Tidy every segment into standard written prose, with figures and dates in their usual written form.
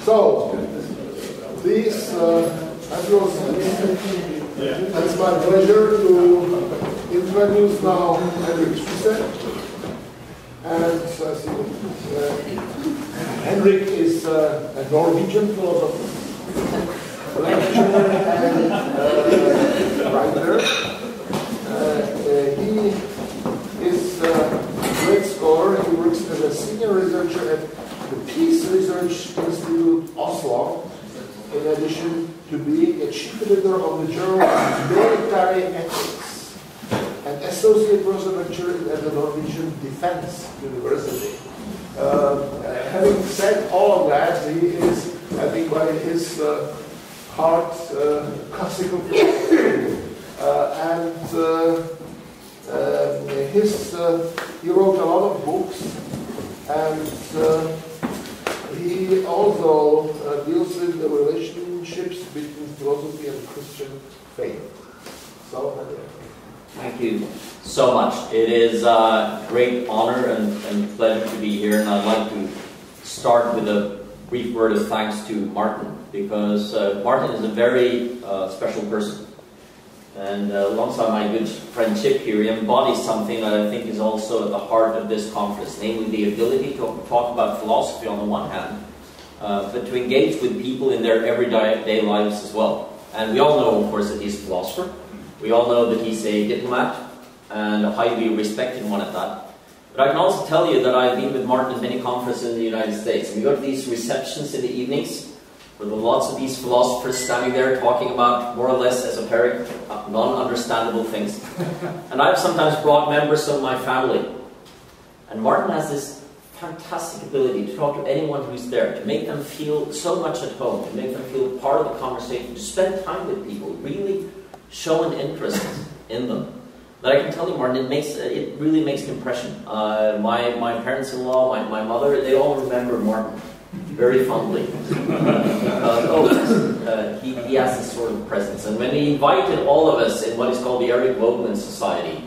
So, please, it's my pleasure to introduce now Henryk Syse. And Henryk is a Norwegian philosopher, lecturer, and writer. He is a great scholar. He works as a senior researcher at the Peace Research Institute Oslo, in addition to being a chief editor of the journal Military Ethics, and associate professor lecturer at the Norwegian Defense University. Having said all of that, he is, I think, by his heart, classical philosophy, he wrote a lot of books, and he also deals with the relationships between philosophy and Christian faith. So, thank you so much. It is a great honor and pleasure to be here, and I'd like to start with a brief word of thanks to Martin, because Martin is a very special person. And alongside my good friend Chip here, he embodies something that I think is also at the heart of this conference, namely the ability to talk about philosophy on the one hand, but to engage with people in their everyday lives as well. And we all know, of course, that he's a philosopher. We all know that he's a diplomat, and a highly respected one at that. But I can also tell you that I've been with Martin at many conferences in the United States. And we go to these receptions in the evenings, where there are lots of these philosophers standing there talking about more or less esoteric, non-understandable things. And I've sometimes brought members of my family. And Martin has this fantastic ability to talk to anyone who's there, to make them feel so much at home, to make them feel part of the conversation, to spend time with people, really show an interest in them. But I can tell you, Martin, it really makes an impression. My parents-in-law, my mother, they all remember Martin very fondly. He has this sort of presence. And when he invited all of us in what is called the Eric Vogelin Society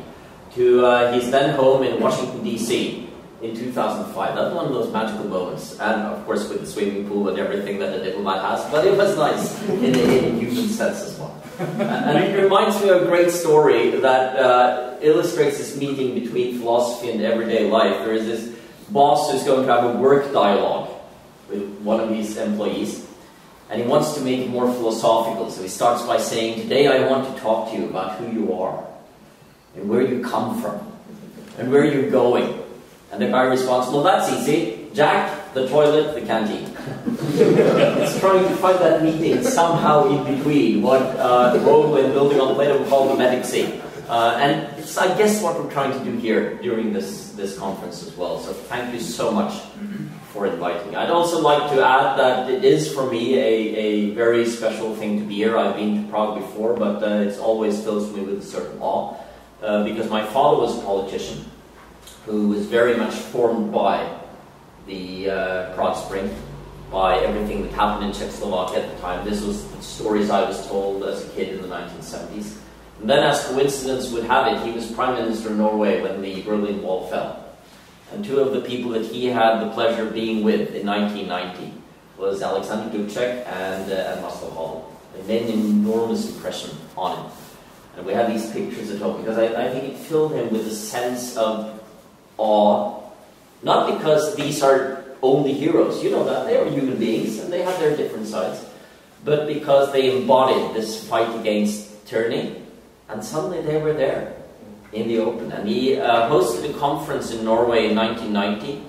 to his then home in Washington, D.C. in 2005, that's one of those magical moments. And of course with the swimming pool and everything that a diplomat has, but it was nice in a human sense as well. And it reminds me of a great story that illustrates this meeting between philosophy and everyday life. There is this boss who's going to have a work dialogue with one of his employees, and he wants to make it more philosophical. So he starts by saying, "Today I want to talk to you about who you are, and where you come from, and where you're going." And the guy responds, "Well, that's easy. Jack, the toilet, the canteen." It's trying to find that meeting somehow in between what Vogelin, building on Plato, would call the medici. And it's, I guess, what we're trying to do here during this conference as well. So thank you so much for inviting me. I'd also like to add that it is for me a very special thing to be here. I've been to Prague before, but it always fills me with a certain awe, because my father was a politician who was very much formed by the Prague Spring, by everything that happened in Czechoslovakia at the time. This was the stories I was told as a kid in the 1970s. And then, as coincidence would have it, he was Prime Minister of Norway when the Berlin Wall fell. And two of the people that he had the pleasure of being with in 1990 was Alexander Dubček and Václav Havel. They made an enormous impression on him. And we have these pictures at home because I think it filled him with a sense of awe, not because these are only heroes, you know that, they are human beings and they have their different sides, but because they embodied this fight against tyranny, and suddenly they were there in the open. And he hosted a conference in Norway in 1990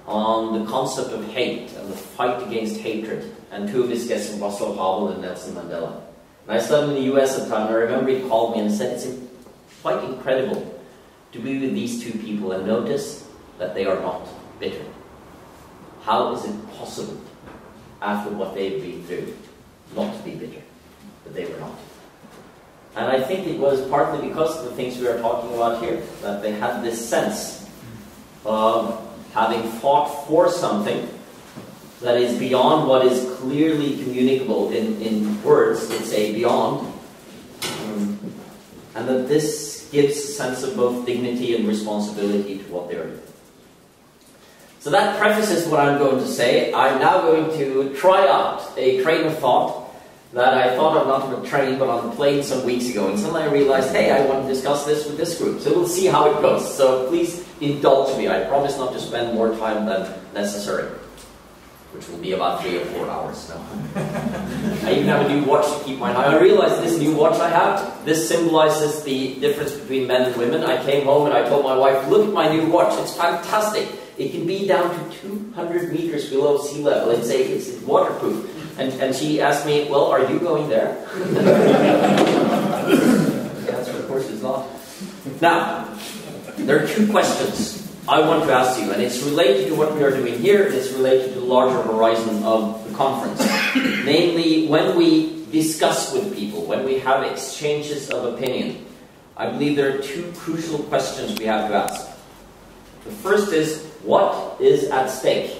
on the concept of hate and the fight against hatred, and two of his guests were Václav Havel and Nelson Mandela. And I studied in the US at the time, and I remember he called me and said, "It's quite incredible to be with these two people and notice that they are not bitter. How is it possible, after what they've been through, not to be bitter?" But they were not. And I think it was partly because of the things we are talking about here, that they had this sense of having fought for something that is beyond what is clearly communicable in words, let's say beyond, and that this gives a sense of both dignity and responsibility to what they're doing. So that prefaces what I'm going to say. I'm now going to try out a train of thought that I thought of not on a train but on a plane some weeks ago. And suddenly I realized, hey, I want to discuss this with this group. So we'll see how it goes. So please indulge me. I promise not to spend more time than necessary, which will be about 3 or 4 hours now. I even have a new watch to keep my eye. I realized this new watch I have, this symbolizes the difference between men and women. I came home and I told my wife, look at my new watch, it's fantastic. It can be down to 200 meters below sea level. It's waterproof. And she asked me, well, are you going there? The answer, of course, is not. Now, there are 2 questions I want to ask you, and it's related to what we are doing here, and it's related to the larger horizon of the conference. Namely, when we discuss with people, when we have exchanges of opinion, I believe there are 2 crucial questions we have to ask. The first is, what is at stake?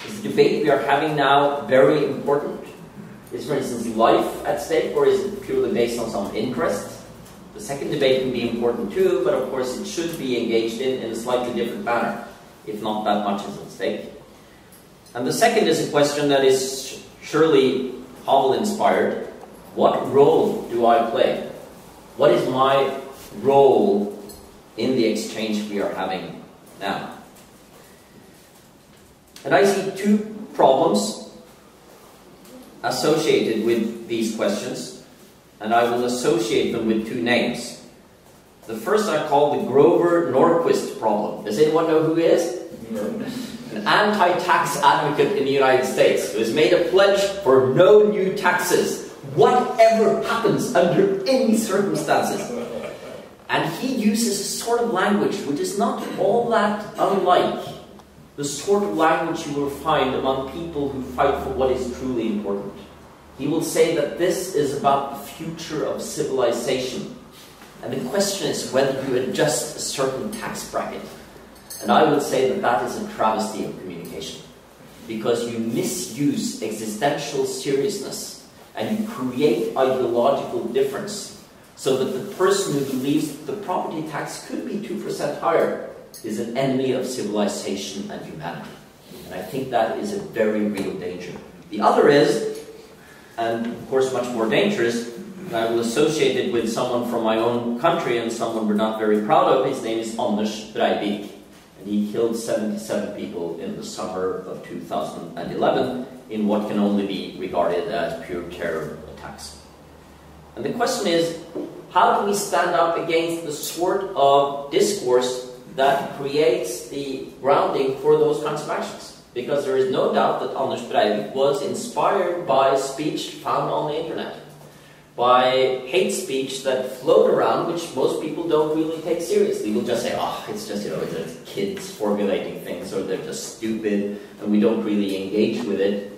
Is the debate we are having now very important? Is, for instance, life at stake, or is it purely based on some interest? The second debate can be important too, but of course it should be engaged in a slightly different manner, if not that much is at stake. And the second is a question that is surely Havel-inspired. What role do I play? What is my role in the exchange we are having now? And I see 2 problems associated with these questions, and I will associate them with 2 names. The first I call the Grover-Norquist problem. Does anyone know who he is? No. An anti-tax advocate in the United States who has made a pledge for no new taxes, whatever happens under any circumstances. And he uses a sort of language which is not all that unlike the sort of language you will find among people who fight for what is truly important. He will say that this is about the future of civilization. And the question is whether you adjust a certain tax bracket. And I would say that that is a travesty of communication. Because you misuse existential seriousness and you create ideological difference. So that the person who believes that the property tax could be 2% higher is an enemy of civilization and humanity. And I think that is a very real danger. The other is, and of course much more dangerous, and I will associate it with someone from my own country and someone we're not very proud of. His name is Anders Breivik, and he killed 77 people in the summer of 2011 in what can only be regarded as pure terror attacks. And the question is, how do we stand up against the sort of discourse that creates the grounding for those kinds of actions? Because there is no doubt that Anders Breivik was inspired by speech found on the internet, by hate speech that float around, which most people don't really take seriously. We'll just say, oh, it's just, it's kids formulating things, or they're just stupid, and we don't really engage with it.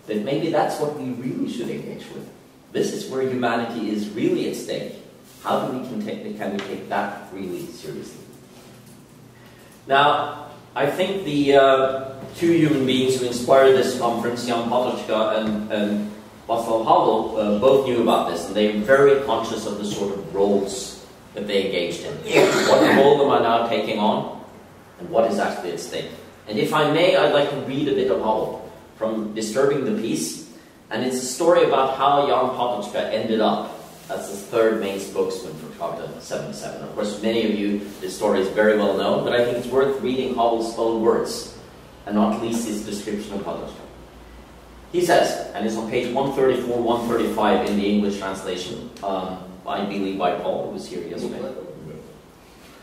But maybe that's what we really should engage with. This is where humanity is really at stake. How do we can we take that really seriously? Now, I think the 2 human beings who inspired this conference, Jan Patočka and Václav Havel, both knew about this, and they were very conscious of the sort of roles that they engaged in. What role am I now taking on, and what is actually at stake? And if I may, I'd like to read a bit of Havel from Disturbing the Peace, and it's a story about how Jan Patočka ended up as the 3rd main spokesman for Chapter 77. Of course, many of you, this story is very well known, but I think it's worth reading Havel's own words, and not least his description of Patočka. He says, and it's on page 134, 135 in the English translation, I believe by Paul, who was here yesterday.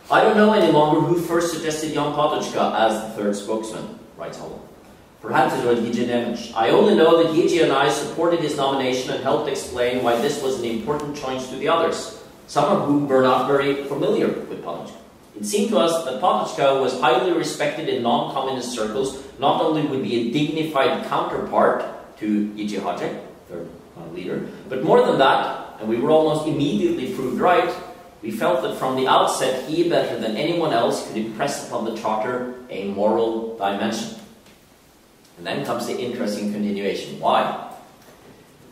I don't know any longer who first suggested Jan Patočka as the 3rd spokesman, writes Havel. Perhaps it was Jiří Němec. I only know that Jiří and I supported his nomination and helped explain why this was an important choice to the others, some of whom were not very familiar with Patočka. It seemed to us that Patočka was highly respected in non-communist circles, not only would be a dignified counterpart to Jiří Hájek, third leader, but more than that, and we were almost immediately proved right, we felt that from the outset he, better than anyone else, could impress upon the Charter a moral dimension. And then comes the interesting continuation. Why?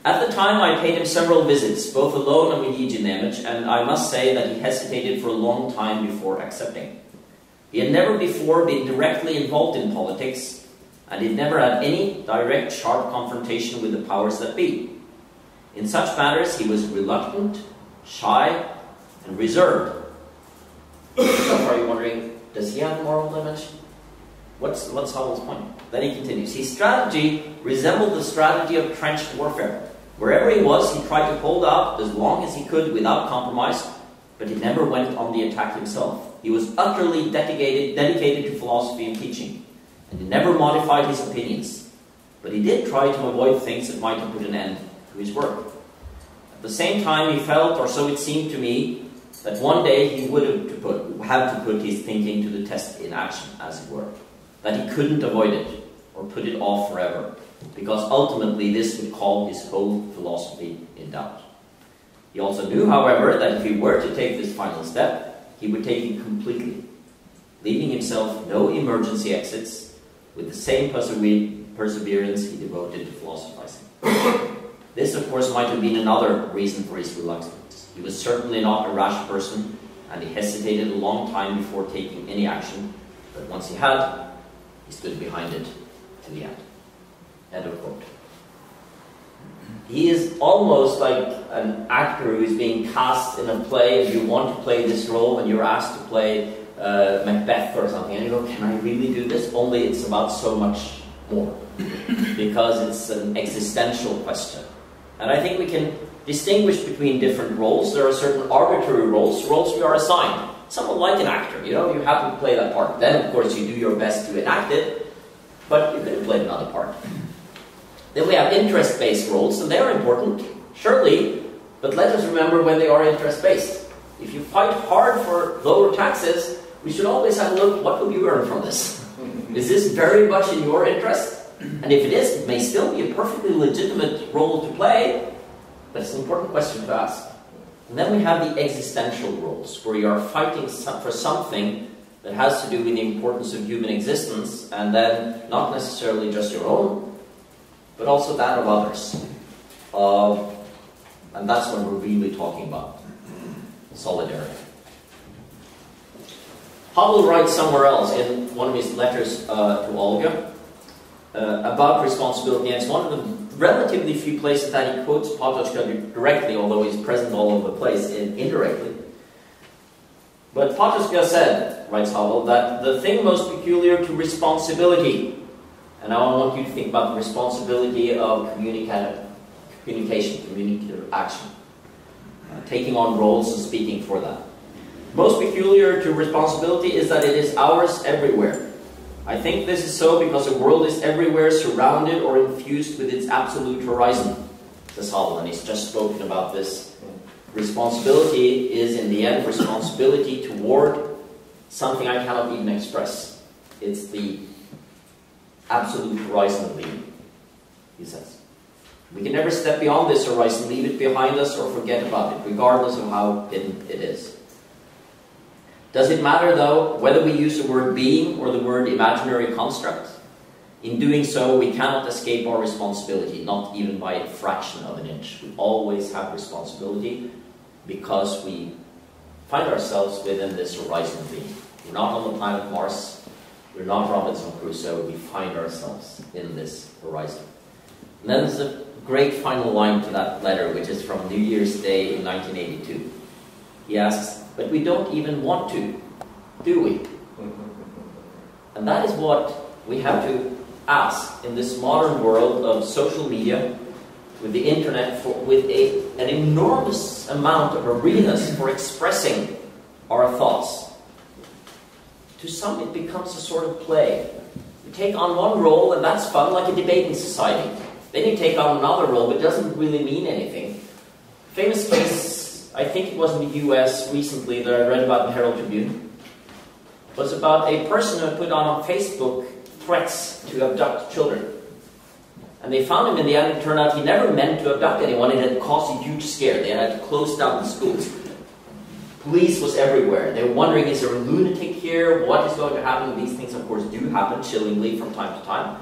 At the time I paid him several visits, both alone and with Jiří Němec, and I must say that he hesitated for a long time before accepting. He had never before been directly involved in politics, and he'd never had any direct, sharp confrontation with the powers that be. In such matters, he was reluctant, shy, and reserved. So are you wondering, does he have a moral dimension? What's Havel's point? Then he continues. His strategy resembled the strategy of trench warfare. Wherever he was, he tried to hold out as long as he could without compromise, but he never went on the attack himself. He was utterly dedicated to philosophy and teaching, and he never modified his opinions. But he did try to avoid things that might have put an end to his work. At the same time, he felt, or so it seemed to me, that one day he would have to put his thinking to the test in action, as it were. That he couldn't avoid it, or put it off forever, because ultimately this would call his whole philosophy in doubt. He also knew, however, that if he were to take this final step, he would take it completely, leaving himself no emergency exits, with the same perseverance he devoted to philosophizing. This, of course, might have been another reason for his reluctance. He was certainly not a rash person, and he hesitated a long time before taking any action, but once he had, he stood behind it to the end. End of quote. He is almost like an actor who is being cast in a play, and you want to play this role, and you're asked to play Macbeth or something, and you go, can I really do this? Only it's about so much more, because it's an existential question. And I think we can distinguish between different roles. There are certain arbitrary roles we are assigned. Someone like an actor, you happen to play that part. Then, of course, you do your best to enact it, but you could have played another part. Then we have interest-based roles, and they're important, surely, but let us remember when they are interest-based. If you fight hard for lower taxes, we should always have a look, what will you earn from this? Is this very much in your interest? And if it is, it may still be a perfectly legitimate role to play, but it's an important question to ask. And then we have the existential roles, where you are fighting for something that has to do with the importance of human existence, and then not necessarily just your own, but also that of others. And that's what we're really talking about. Solidarity. Havel writes somewhere else in one of his letters to Olga about responsibility, and it's one of the relatively few places that he quotes Patočka directly, although he's present all over the place indirectly. But Patočka said, writes Havel, that the thing most peculiar to responsibility, and now I want you to think about the responsibility of communication, communicative action, taking on roles and speaking for that. Most peculiar to responsibility is that it is ours everywhere. I think this is so because the world is everywhere surrounded or infused with its absolute horizon, says Havel, and he's just spoken about this. Responsibility is, in the end, responsibility toward something I cannot even express. It's the absolute horizon of being, he says. We can never step beyond this horizon, leave it behind us, or forget about it, regardless of how hidden it is. Does it matter, though, whether we use the word being or the word imaginary construct? In doing so, we cannot escape our responsibility, not even by a fraction of an inch. We always have responsibility because we find ourselves within this horizon of being. We're not on the planet Mars. We're not Robinson Crusoe. We find ourselves in this horizon. And then there's a great final line to that letter, which is from New Year's Day in 1982. He asks, but we don't even want to, do we? And that is what we have to ask in this modern world of social media, with the internet, with an enormous amount of arenas for expressing our thoughts. To some it becomes a sort of play. You take on one role and that's fun, like a debating society. Then you take on another role, but it doesn't really mean anything. Famous case, I think it was in the US recently, that I read about in the Herald Tribune, was about a person who had put on Facebook threats to abduct children. And they found him in the end. It turned out he never meant to abduct anyone. It had caused a huge scare. They had to close down the schools. Police was everywhere. They were wondering, is there a lunatic here? What is going to happen? These things, of course, do happen chillingly from time to time.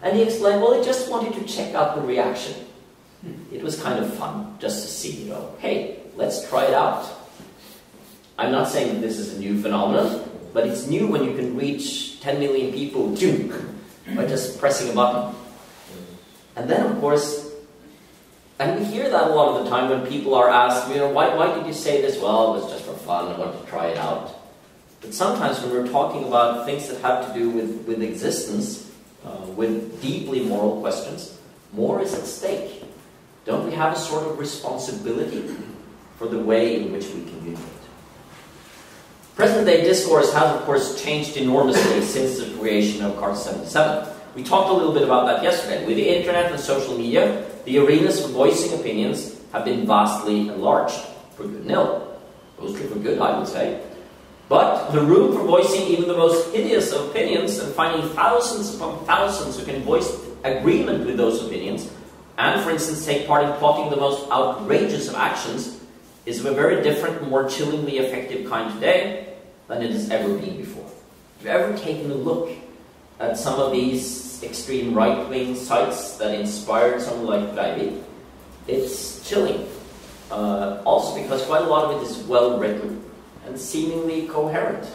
And he explained, well, he just wanted to check out the reaction. It was kind of fun just to see, hey, let's try it out. I'm not saying that this is a new phenomenon. but it's new when you can reach 10 million people by just pressing a button. And then, of course, and we hear that a lot of the time when people are asked, why did you say this? Well, it was just for fun, I wanted to try it out. But sometimes when we're talking about things that have to do with existence, with deeply moral questions, more is at stake. Don't we have a sort of responsibility for the way in which we communicate? Present-day discourse has, of course, changed enormously since the creation of Cart 77. We talked a little bit about that yesterday. With the internet and social media, the arenas for voicing opinions have been vastly enlarged, for good and ill. Mostly for good, I would say. But the room for voicing even the most hideous of opinions and finding thousands upon thousands who can voice agreement with those opinions and, for instance, take part in plotting the most outrageous of actions is of a very different, more chillingly effective kind today than it has ever been before. Have you ever taken a look at some of these extreme right-wing sites that inspired someone like Breivik? It's chilling. Also because quite a lot of it is well-written and seemingly coherent.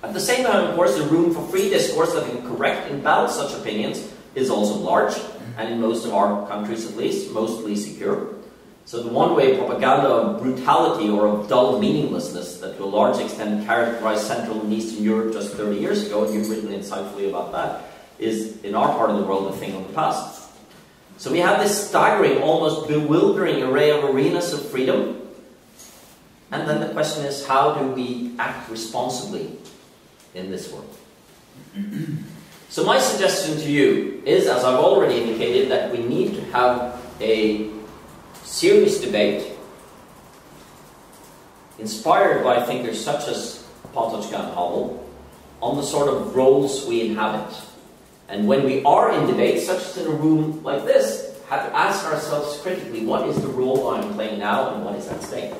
At the same time, of course, the room for free discourse that can correct and balance such opinions is also large, and in most of our countries at least, mostly secure. So the one-way propaganda of brutality or of dull meaninglessness that to a large extent characterized Central and Eastern Europe just 30 years ago, and you've written insightfully about that, is in our part of the world a thing of the past. So we have this staggering, almost bewildering array of arenas of freedom. And then the question is, how do we act responsibly in this world? So my suggestion to you is, as I've already indicated, that we need to have a serious debate inspired by thinkers such as Patočka and Havel on the sort of roles we inhabit. And when we are in debate, such as in a room like this, have to ask ourselves critically, what is the role I'm playing now and what is at stake?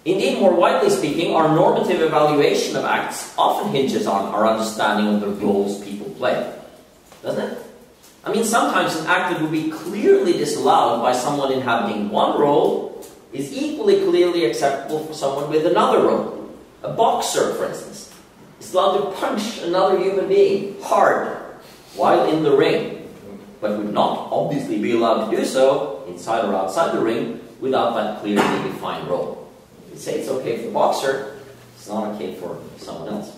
Indeed, more widely speaking, our normative evaluation of acts often hinges on our understanding of the roles people play. Doesn't it? I mean, sometimes an act that would be clearly disallowed by someone inhabiting one role is equally clearly acceptable for someone with another role. A boxer, for instance, is allowed to punch another human being hard while in the ring, but would not obviously be allowed to do so, inside or outside the ring, without that clearly defined role. You say it's okay for the boxer, it's not okay for someone else.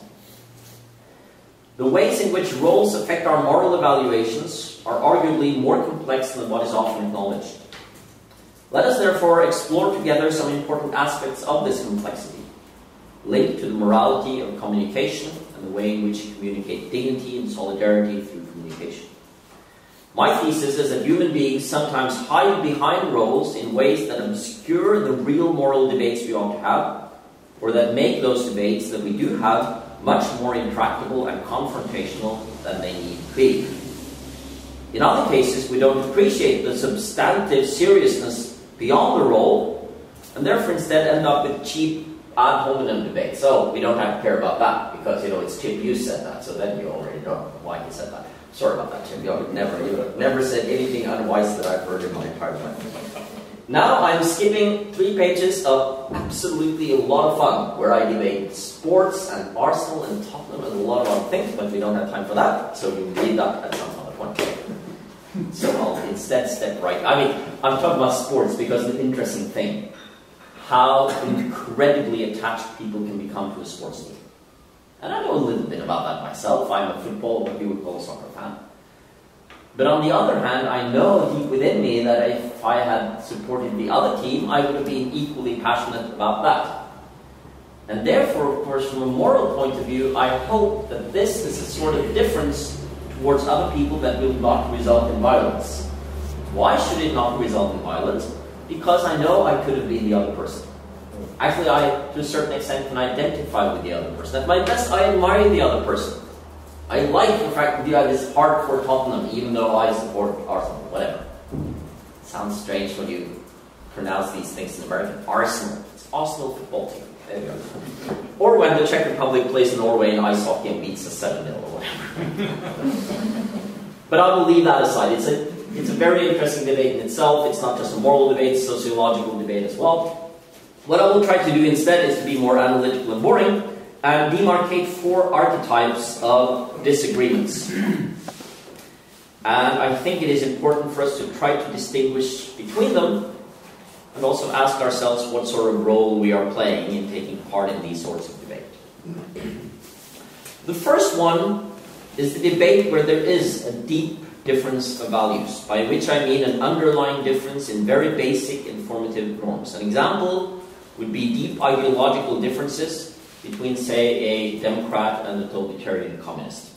The ways in which roles affect our moral evaluations are arguably more complex than what is often acknowledged. Let us therefore explore together some important aspects of this complexity, linked to the morality of communication and the way in which you communicate dignity and solidarity through communication. My thesis is that human beings sometimes hide behind roles in ways that obscure the real moral debates we ought to have, or that make those debates that we do have much more intractable and confrontational than they need to be. In other cases, we don't appreciate the substantive seriousness beyond the role, and therefore instead end up with cheap ad hominem debates. So we don't have to care about that, because it's Chip, you said that, so then you already know why he said that. Sorry about that, Chip. You've never said anything unwise that I've heard in my entire life. Now I'm skipping 3 pages of absolutely a lot of fun, where I debate sports and Arsenal and Tottenham and a lot of other things, but we don't have time for that, so you read that at some other point. So I'll instead step right. I'm talking about sports because it's an interesting thing. How incredibly attached people can become to a sports team. And I know a little bit about that myself. I'm a football, what you would call a soccer fan. But on the other hand, I know deep within me that if I had supported the other team, I would have been equally passionate about that. And therefore, of course, from a moral point of view, I hope that this is a sort of difference towards other people that will not result in violence. Why should it not result in violence? Because I know I could have been the other person. Actually, I, to a certain extent, can identify with the other person. At my best, I admire the other person. I like the fact that you have this heart for Tottenham, even though I support Arsenal, whatever. It sounds strange when you pronounce these things in American. Arsenal. It's Arsenal football team. There you go. Or when the Czech Republic plays Norway in ice hockey and beats us 7-0 or whatever. But I will leave that aside. It's a very interesting debate in itself. It's not just a moral debate, it's a sociological debate as well. What I will try to do instead is to be more analytical and boring, and demarcate four archetypes of disagreements. And I think it is important for us to try to distinguish between them and also ask ourselves what sort of role we are playing in taking part in these sorts of debate. The first one is the debate where there is a deep difference of values, by which I mean an underlying difference in very basic informative norms. An example would be deep ideological differences between, say, a democrat and a totalitarian communist.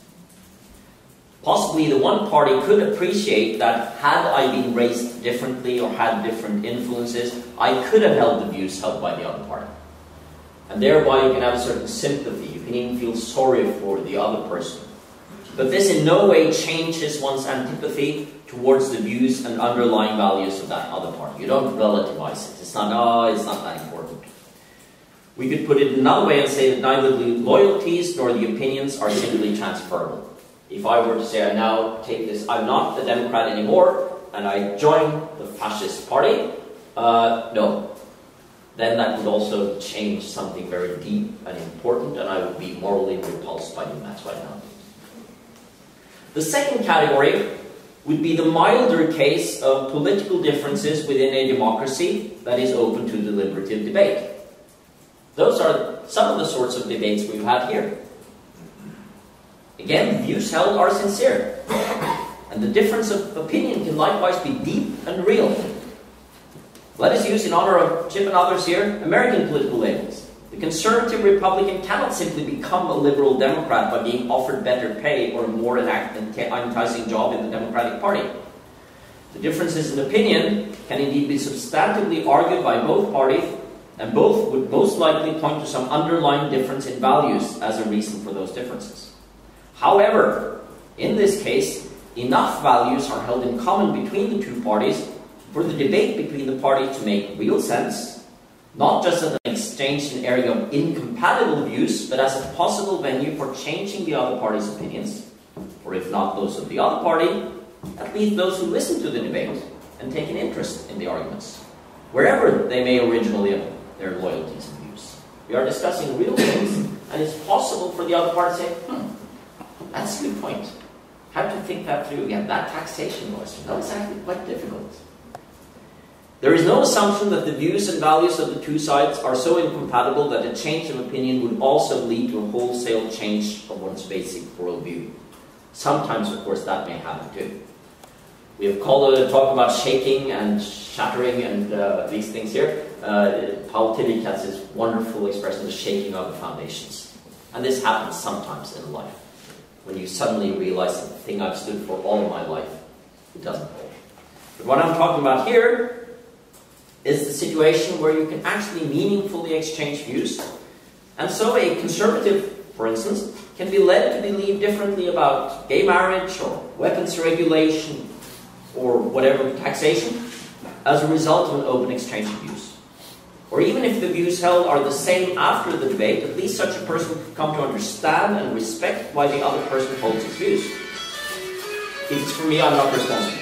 Possibly the one party could appreciate that had I been raised differently or had different influences, I could have held the views held by the other party. And thereby you can have a certain sympathy, you can even feel sorry for the other person. But this in no way changes one's antipathy towards the views and underlying values of that other party. You don't relativize it. It's not, oh, it's not that important. We could put it another way and say that neither the loyalties nor the opinions are simply transferable. If I were to say I now take this, I'm not a Democrat anymore, and I join the fascist party, no. Then that would also change something very deep and important, and I would be morally repulsed by doing that right now. The second category would be the milder case of political differences within a democracy that is open to deliberative debate. Those are some of the sorts of debates we've had here. Again, views held are sincere, and the difference of opinion can likewise be deep and real. Let us use, in honor of Chip and others here, American political labels. The conservative Republican cannot simply become a liberal Democrat by being offered better pay or a more enticing job in the Democratic Party. The differences in opinion can indeed be substantively argued by both parties, and both would most likely point to some underlying difference in values as a reason for those differences. However, in this case, enough values are held in common between the two parties for the debate between the parties to make real sense, not just as an exchange in an area of incompatible views, but as a possible venue for changing the other party's opinions, or if not those of the other party, at least those who listen to the debate and take an interest in the arguments, wherever they may originally have their loyalties and views. We are discussing real things, and it's possible for the other party to say, that's a good point. Have to think that through again. That taxation question, that was actually quite difficult. There is no assumption that the views and values of the two sides are so incompatible that a change of opinion would also lead to a wholesale change of one's basic worldview. Sometimes, of course, that may happen too. We have called a talk about shaking and shattering and these things here. Paul Tillich has this wonderful expression, the shaking of the foundations. And this happens sometimes in life, when you suddenly realize that the thing I've stood for all my life, it doesn't hold. But what I'm talking about here is the situation where you can actually meaningfully exchange views. And so a conservative, for instance, can be led to believe differently about gay marriage or weapons regulation or whatever, taxation, as a result of an open exchange of views. Or even if the views held are the same after the debate, at least such a person could come to understand and respect why the other person holds his views. If it's for me, I'm not responsible.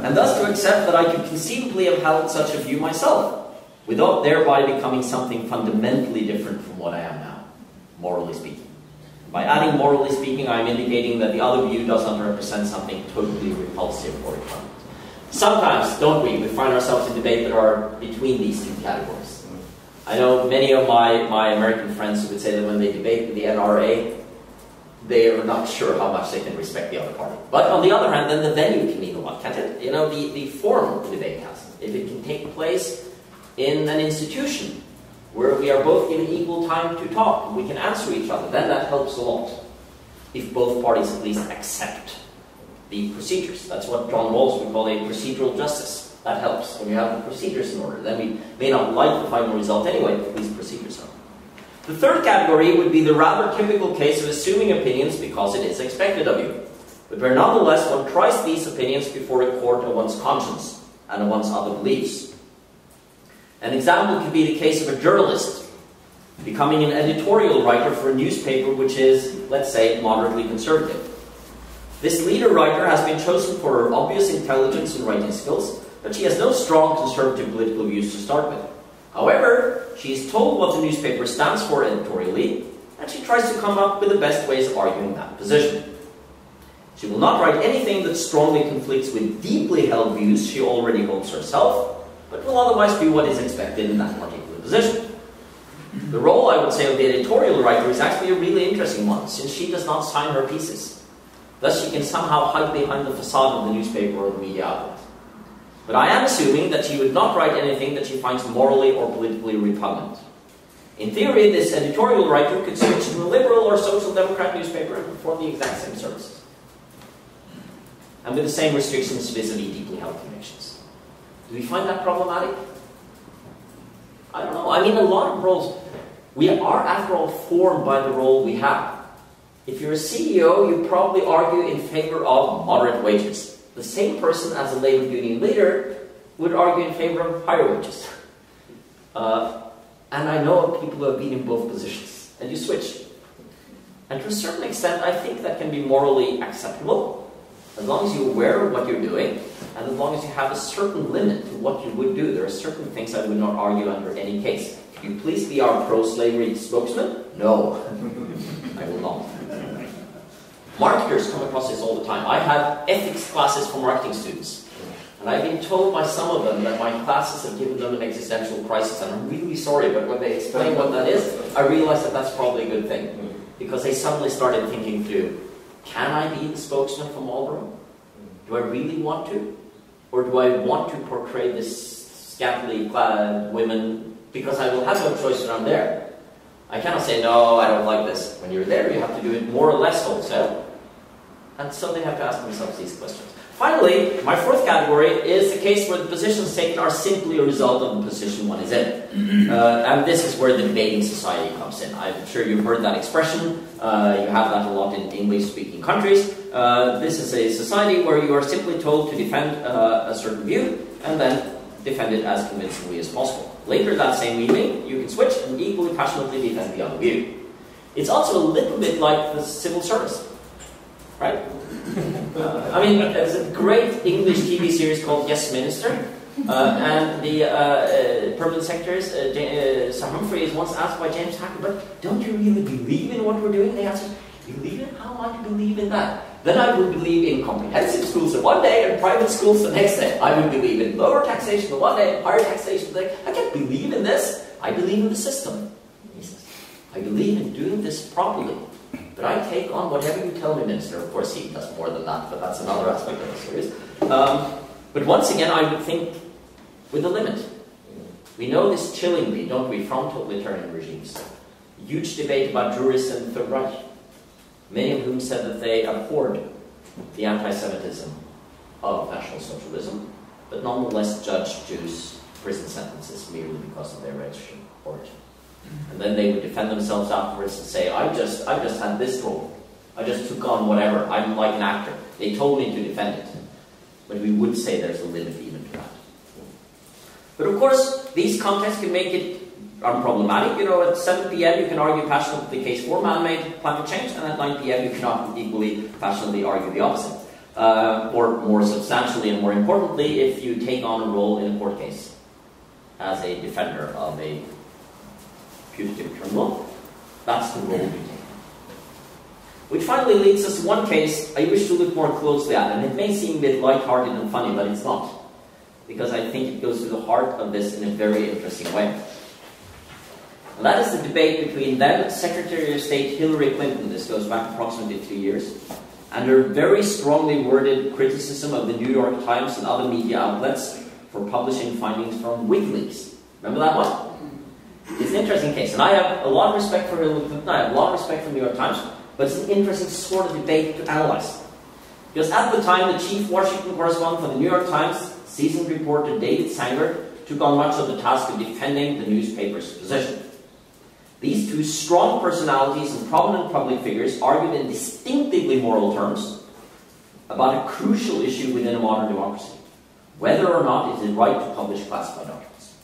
And thus to accept that I could conceivably have held such a view myself, without thereby becoming something fundamentally different from what I am now, morally speaking. By adding morally speaking, I'm indicating that the other view does not represent something totally repulsive or repugnant. Sometimes, don't we find ourselves in debate that are between these two categories. I know many of my American friends who would say that when they debate with the NRA, they are not sure how much they can respect the other party. But on the other hand, then the venue can mean a lot, can't it? You know, the forum of the debate has. If it can take place in an institution where we are both given equal time to talk and we can answer each other, then that helps a lot. If both parties at least accept the procedures. That's what John Rawls would call a procedural justice. That helps. When you have the procedures in order, then we may not like the final result anyway, but at least procedures are. The third category would be the rather typical case of assuming opinions because it is expected of you, but where nonetheless one tries these opinions before a court of one's conscience and of one's other beliefs. An example could be the case of a journalist becoming an editorial writer for a newspaper which is, let's say, moderately conservative. This leader writer has been chosen for her obvious intelligence and writing skills, but she has no strong conservative political views to start with. However, she is told what the newspaper stands for editorially, and she tries to come up with the best ways of arguing that position. She will not write anything that strongly conflicts with deeply held views she already holds herself, but will otherwise do what is expected in that particular position. The role, I would say, of the editorial writer is actually a really interesting one, since she does not sign her pieces. Thus, she can somehow hide behind the facade of the newspaper or the media outlet. But I am assuming that she would not write anything that she finds morally or politically repugnant. In theory, this editorial writer could switch to a liberal or social democrat newspaper and perform the exact same services, and with the same restrictions vis-a-vis deeply held convictions. Do we find that problematic? I don't know. I mean, a lot of roles, we are, after all, formed by the role we have. If you're a CEO, you probably argue in favor of moderate wages. The same person as a labor union leader would argue in favor of higher wages. And I know of people who have been in both positions, and you switch. And to a certain extent, I think that can be morally acceptable, as long as you're aware of what you're doing, and as long as you have a certain limit to what you would do. There are certain things I would not argue under any case. Can you please be our pro-slavery spokesman? No, I will not. Marketers come across this all the time. I have ethics classes for marketing students. And I've been told by some of them that my classes have given them an existential crisis. And I'm really sorry, but when they explain what that is, I realize that that's probably a good thing. Because they suddenly started thinking through, can I be the spokesman for Marlboro? Do I really want to? Or do I want to portray this scantily clad women because I will have no choice when I'm there? I cannot say, no, I don't like this. When you're there, you have to do it more or less wholesale. And so they have to ask themselves these questions. Finally, my fourth category is the case where the positions taken are simply a result of the position one is in. And this is where the debating society comes in. I'm sure you've heard that expression. You have that a lot in English-speaking countries. This is a society where you are simply told to defend a certain view and then defend it as convincingly as possible. Later that same evening, you can switch and equally passionately defend the other view. It's also a little bit like the civil service, right? I mean, there's a great English TV series called Yes Minister, and the permanent secretary, Sir Humphrey, is once asked by James Hacker, but don't you really believe in what we're doing? They answered, believe in? How am I to believe in that? Then I would believe in comprehensive schools the one day and private schools the next day. I would believe in lower taxation the one day and higher taxation the next. I can't believe in this. I believe in the system. He says, I believe in doing this properly. But I take on whatever you tell me, Minister. Of course, he does more than that, but that's another aspect of the series. But once again, I would think with a limit. We know this chillingly, don't we, from totalitarian regimes. Huge debate about jurists and the Third Reich. Many of whom said that they abhorred the anti-Semitism of National Socialism, but nonetheless judged Jews' prison sentences merely because of their racial origin. And then they would defend themselves afterwards and say, I just had this role. I just took on whatever. I'm like an actor. They told me to defend it. But we would say there's a limit even to that. But of course, these contexts can make it unproblematic. You know, at 7 p.m. you can argue passionately the case for man-made climate change, and at 9 p.m. you cannot equally passionately argue the opposite. Or more substantially and more importantly, if you take on a role in a court case as a defender of a putative criminal, that's the role you take. Which finally leads us to one case I wish to look more closely at, and it may seem a bit light-hearted and funny, but it's not. Because I think it goes to the heart of this in a very interesting way. And that is the debate between then Secretary of State Hillary Clinton, this goes back approximately 2 years, and her very strongly worded criticism of the New York Times and other media outlets for publishing findings from WikiLeaks. Remember that one? It's an interesting case, and I have a lot of respect for Hillary Clinton, I have a lot of respect for the New York Times, but it's an interesting sort of debate to analyze. Because at the time, the chief Washington correspondent for the New York Times, seasoned reporter David Sanger, took on much of the task of defending the newspaper's position. These two strong personalities and prominent public figures argued in distinctively moral terms about a crucial issue within a modern democracy, whether or not it is right to publish classified documents.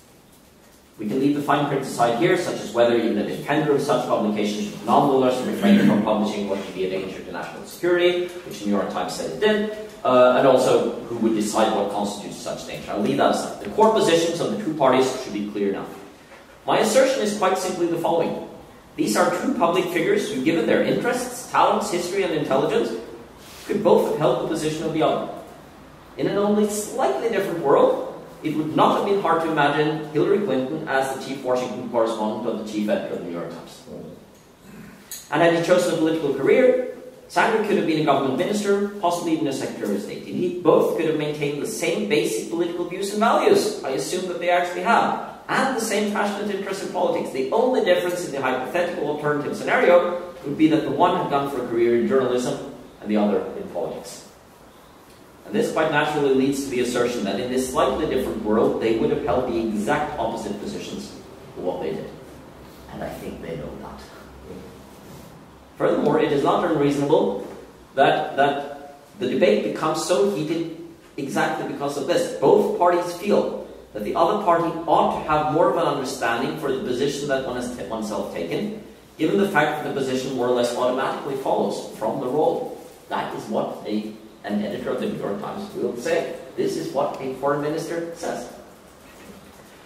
We can leave the fine print aside here, such as whether even a defender of such publications should nonetheless refrain from publishing what could be a danger to national security, which the New York Times said it did, and also who would decide what constitutes such danger. I'll leave that aside. The core positions of the two parties should be clear enough. My assertion is quite simply the following. These are two public figures who, given their interests, talents, history, and intelligence, could both have held the position of the other. In an only slightly different world, it would not have been hard to imagine Hillary Clinton as the chief Washington correspondent or the chief editor of the New York Times. And had he chosen a political career, Sanger could have been a government minister, possibly even a Secretary of State. Indeed, both could have maintained the same basic political views and values, I assume that they actually have, and the same passionate interest in politics. The only difference in the hypothetical alternative scenario would be that the one had gone for a career in journalism and the other in politics. And this quite naturally leads to the assertion that in this slightly different world, they would have held the exact opposite positions to what they did. And I think they know that. Furthermore, it is not unreasonable that the debate becomes so heated exactly because of this. Both parties feel that the other party ought to have more of an understanding for the position that one has oneself taken, given the fact that the position more or less automatically follows from the role. That is what an editor of the New York Times will say. This is what a foreign minister says.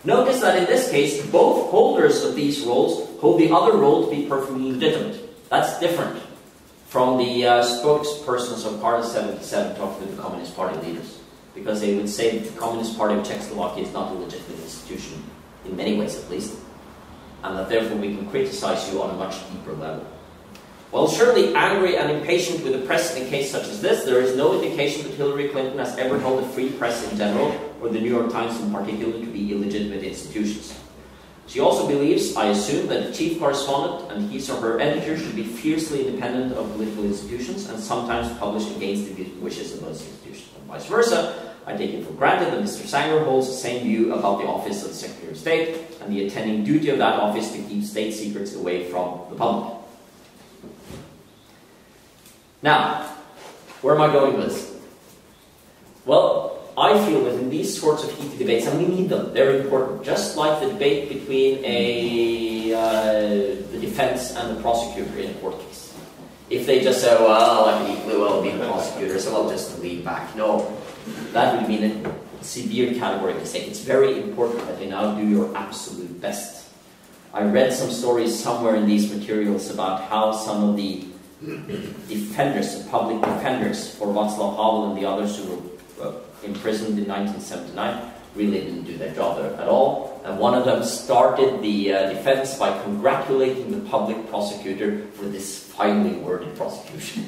Notice that in this case, both holders of these roles hold the other role to be perfectly legitimate. That's different from the spokespersons of Part 77 talking to the Communist Party leaders, because they would say that the Communist Party of Czechoslovakia is not a legitimate institution, in many ways at least, and that therefore we can criticize you on a much deeper level. While surely angry and impatient with the press in a case such as this, there is no indication that Hillary Clinton has ever held a free press in general, or the New York Times in particular, to be illegitimate institutions. She also believes, I assume, that the chief correspondent and his or her editor should be fiercely independent of political institutions and sometimes publish against the wishes of those institutions, and vice versa. I take it for granted that Mr. Sanger holds the same view about the office of the Secretary of State and the attending duty of that office to keep state secrets away from the public. Now, where am I going with this? Well, I feel that in these sorts of heated debates, and we need them, they're important, just like the debate between the defense and the prosecutor in a court case. If they just say, well, I can equally well be the prosecutor, so I'll just lean back. No, that would mean a severe category mistake. It's very important that you now do your absolute best. I read some stories somewhere in these materials about how some of the defenders, the public defenders for Václav Havel and the others who were imprisoned in 1979 really didn't do their job at all. And one of them started the defense by congratulating the public prosecutor for this finely worded prosecution.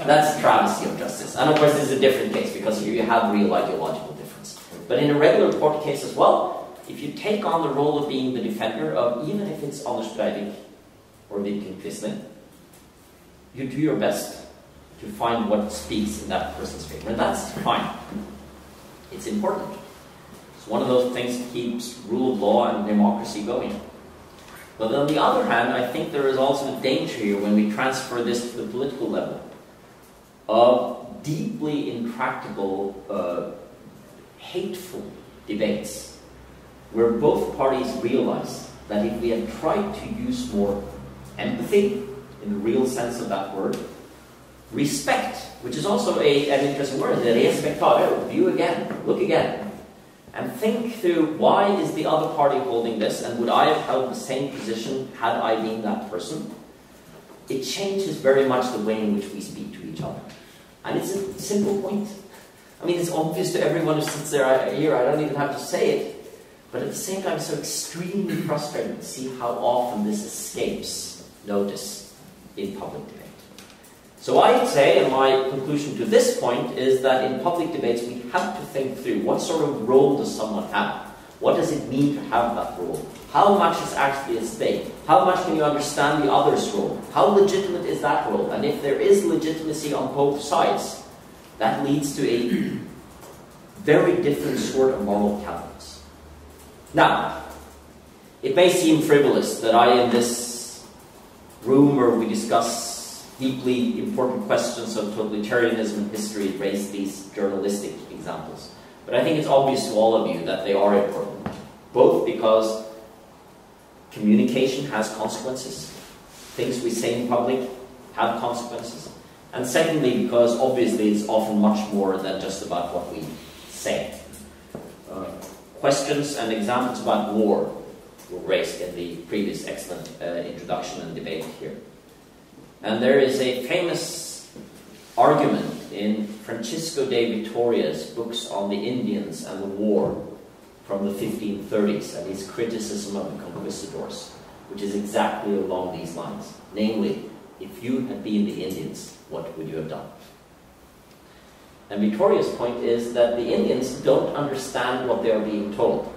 That's a travesty of justice. And of course this is a different case because here you have real ideological difference. But in a regular court case as well, if you take on the role of being the defender of, even if it's Anders Breivik or Vidkun Quisling, you do your best to find what speaks in that person's favor. And that's fine. It's important. It's one of those things that keeps rule of law and democracy going. But on the other hand, I think there is also a danger here when we transfer this to the political level of deeply intractable, hateful debates where both parties realize that if we had tried to use more empathy, in the real sense of that word, respect, which is also an interesting word, respectare, view again, look again, and think through why is the other party holding this, and would I have held the same position had I been that person? It changes very much the way in which we speak to each other. And it's a simple point. I mean, it's obvious to everyone who sits there here, I don't even have to say it, but at the same time, it's so extremely frustrating to see how often this escapes notice in public debate. So I'd say, and my conclusion to this point is that in public debates we have to think through what sort of role does someone have? What does it mean to have that role? How much is actually at stake? How much can you understand the other's role? How legitimate is that role? And if there is legitimacy on both sides, that leads to a very different sort of moral calculus. Now, it may seem frivolous that I, in this room where we discuss deeply important questions of totalitarianism and history, raise these journalistic examples. But I think it's obvious to all of you that they are important, both because communication has consequences, things we say in public have consequences, and secondly because obviously it's often much more than just about what we say. Questions and examples about war were raised in the previous excellent introduction and debate here. And there is a famous argument in Francisco de Vitoria's books on the Indians and the war from the 1530s and his criticism of the conquistadors, which is exactly along these lines. Namely, if you had been the Indians, what would you have done? And Vitoria's point is that the Indians don't understand what they are being told.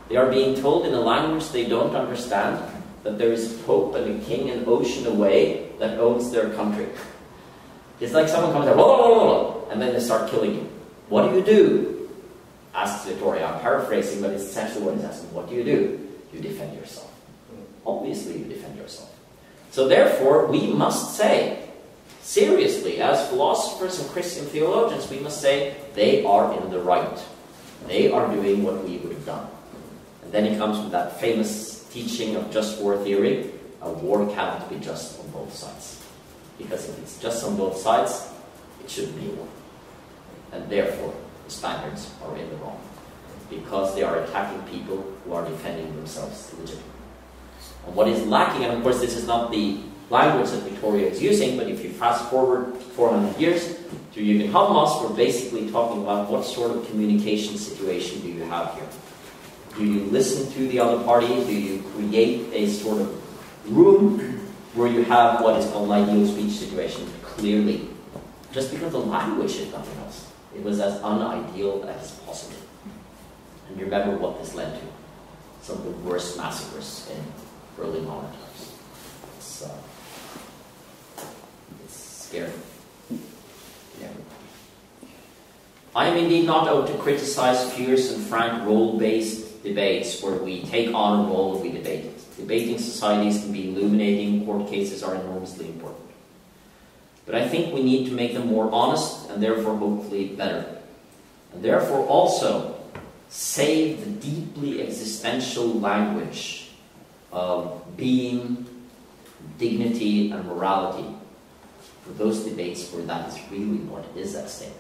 They are being told in a language they don't understand that there is a pope and a king an ocean away that owns their country. It's like someone comes out, whoa, whoa, whoa, whoa, and then they start killing you. What do you do? Asks Vittoria. I'm paraphrasing, but it's essentially what he's asking. What do? You defend yourself. Obviously, you defend yourself. So therefore, we must say, seriously, as philosophers and Christian theologians, we must say, they are in the right. They are doing what we would have done. And then he comes with that famous teaching of just war theory. A war cannot be just on both sides. Because if it's just on both sides, it shouldn't be a war. And therefore, the Spaniards are in the wrong. Because they are attacking people who are defending themselves legitimately. And what is lacking, and of course this is not the language that Vittoria is using, but if you fast forward 400 years to Jürgen Habermas, we're basically talking about what sort of communication situation do you have here. Do you listen to the other party? Do you create a sort of room where you have what is called an ideal speech situation? Clearly, just because the language is nothing else. It was as unideal as possible. And you remember what this led to. Some of the worst massacres in early modern times. It's scary. Yeah. I am indeed not out to criticize fierce and frank role-based debates where we take on a role and we debate it. Debating societies can be illuminating, court cases are enormously important. But I think we need to make them more honest and therefore hopefully better. And therefore also save the deeply existential language of being, dignity and morality for those debates where that is really what is at stake,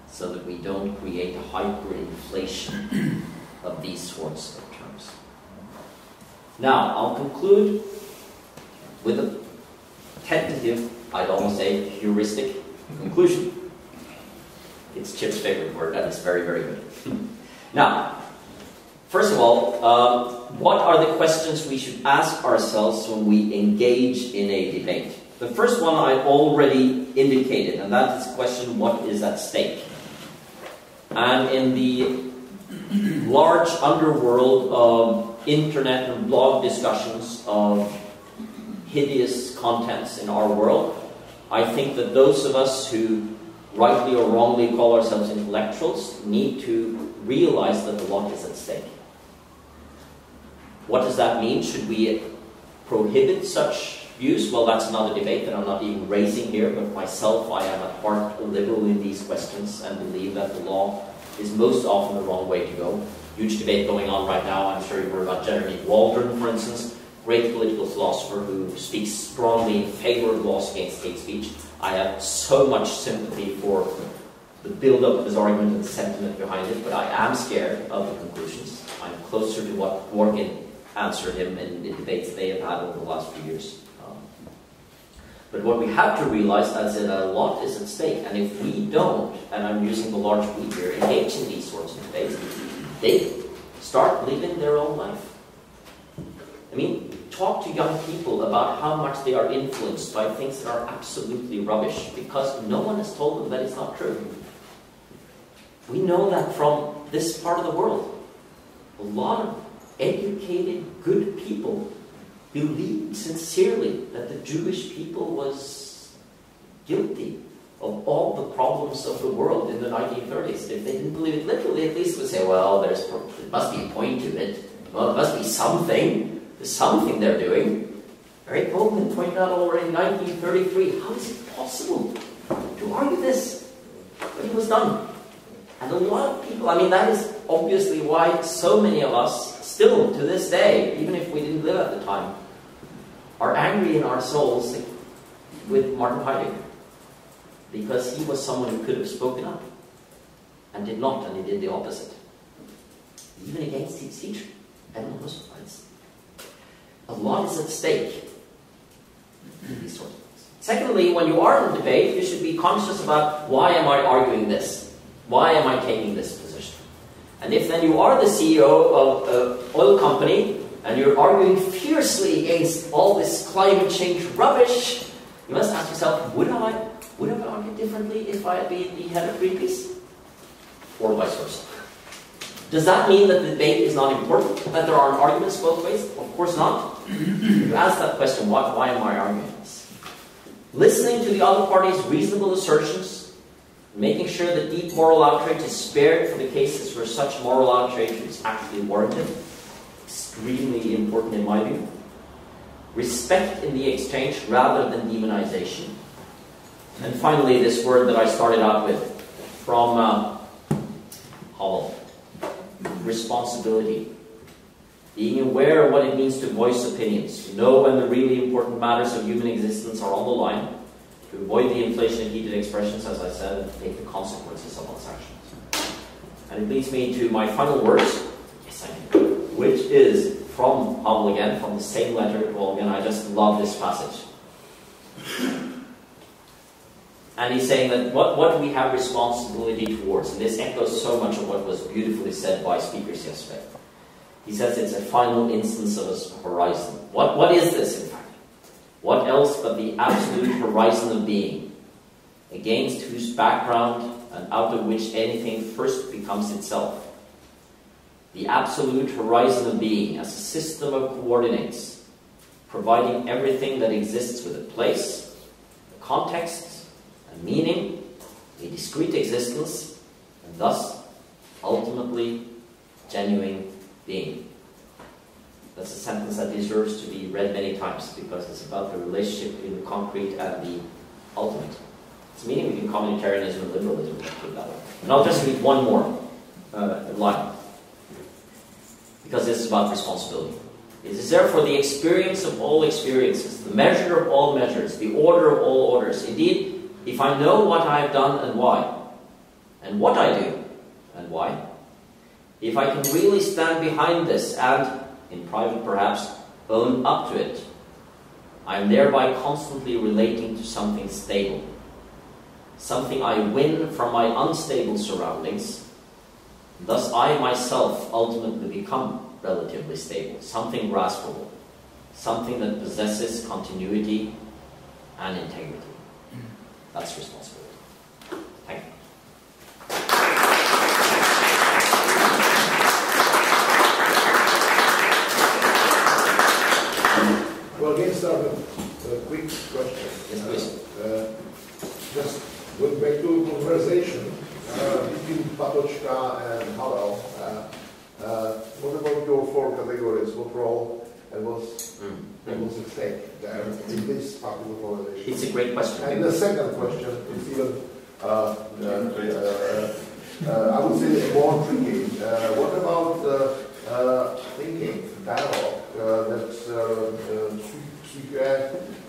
so that we don't create a hyperinflation of these sorts of terms. Now, I'll conclude with a tentative, I'd almost say heuristic conclusion. It's Chip's favorite word, and it's very, very good. Now, first of all, what are the questions we should ask ourselves when we engage in a debate? The first one I already indicated, and that is the question, what is at stake? And in the large underworld of internet and blog discussions of hideous contents in our world, I think that those of us who rightly or wrongly call ourselves intellectuals need to realize that a lot is at stake. What does that mean? Should we prohibit such views? Well, that's another debate that I'm not even raising here, but myself, I am at heart a liberal in these questions and believe that the law is most often the wrong way to go. Huge debate going on right now. I'm sure you heard about Jeremy Waldron, for instance, great political philosopher who speaks strongly in favor of laws against hate speech. I have so much sympathy for the build-up of his argument and the sentiment behind it, but I am scared of the conclusions. I'm closer to what Morgan answered him in the debates they have had over the last few years. But what we have to realize is that a lot is at stake, and if we don't, and I'm using the large we here, engage in these sorts of debates, they start living their own life. I mean, talk to young people about how much they are influenced by things that are absolutely rubbish, because no one has told them that it's not true. We know that from this part of the world. A lot of educated, good people believed sincerely that the Jewish people was guilty of all the problems of the world in the 1930s. If they didn't believe it literally, at least would say, well, there must be a point to it. Well, there must be something. There's something they're doing. Eric Goldman pointed out already in 1933, how is it possible to argue this? But it was done. And a lot of people, I mean, that is obviously why so many of us still, to this day, even if we didn't live at the time, are angry in our souls with Martin Heidegger. Because he was someone who could have spoken up, and did not, and he did the opposite. Even against his teacher. enormous rights. A lot is at stake in these sorts of things. Secondly, when you are in a debate, you should be conscious about why am I arguing this? Why am I taking this position? And if then you are the CEO of an oil company and you're arguing fiercely against all this climate change rubbish, you must ask yourself, would I argue differently if I had been the head of Greenpeace? Or vice versa. Does that mean that the debate is not important? That there aren't arguments both ways? Of course not. You ask that question, why am I arguing this? Listening to the other party's reasonable assertions, making sure that deep moral outrage is spared for the cases where such moral outrage is actually warranted. Extremely important in my view. Respect in the exchange rather than demonization. And finally, this word that I started out with from Havel. Responsibility. Being aware of what it means to voice opinions, to know when the really important matters of human existence are on the line, to avoid the inflation of heated expressions, as I said, and to take the consequences of one's actions. And it leads me to my final words, which is from Havel again, from the same letter to all again. I just love this passage. And he's saying that what we have responsibility towards, and this echoes so much of what was beautifully said by speakers yesterday. He says it's a final instance of a horizon. What is this, in fact? What else but the absolute horizon of being, against whose background and out of which anything first becomes itself? The absolute horizon of being as a system of coordinates, providing everything that exists with a place, a context, a meaning, a discrete existence, and thus, ultimately, genuine being. That's a sentence that deserves to be read many times because it's about the relationship between the concrete and the ultimate. It's a meaning between communitarianism and liberalism, let's put it that way. And I'll just read one more line, because this is about responsibility. It is therefore the experience of all experiences, the measure of all measures, the order of all orders. Indeed, if I know what I have done and why, and what I do and why, if I can really stand behind this and, in private perhaps, own up to it, I am thereby constantly relating to something stable, something I win from my unstable surroundings. Thus I myself ultimately become relatively stable, something graspable, something that possesses continuity and integrity. That's responsibility. Thank you. Well, again, start with a quick question. Yes, please. Just going back to a conversation between Patočka and Havel. What about your four categories? What role and what's at stake there in this particular conversation? It's a great question. And the second question is even, I would say, more tricky. What about thinking, dialogue that Syse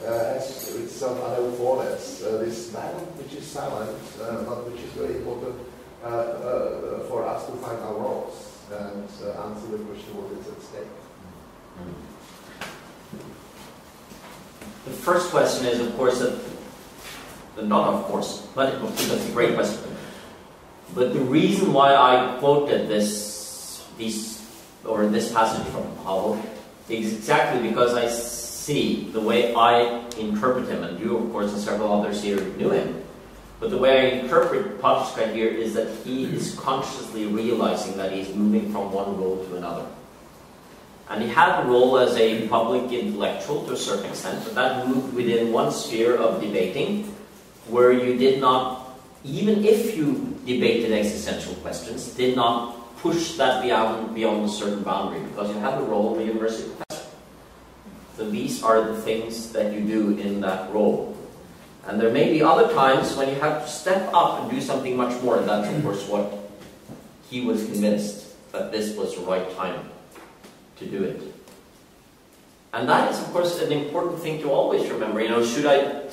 has with some other formats? This dialogue which is silent, but which is very important for us to find our roles and answer the question what is at stake. The first question is, of course, not of course, but that's a great question. But the reason why I quoted this passage from Havel is exactly because I see the way I interpret him, and you, of course, and several others here knew him. But the way I interpret Patočka here is that he is consciously realizing that he's moving from one role to another. And he had a role as a public intellectual to a certain extent, but that moved within one sphere of debating, where you did not, even if you debated existential questions, did not push that beyond a certain boundary, because you had the role of a university professor. So these are the things that you do in that role. And there may be other times when you have to step up and do something much more, and that's of course what he was convinced, that this was the right time to do it. And that is, of course, an important thing to always remember. You know, should I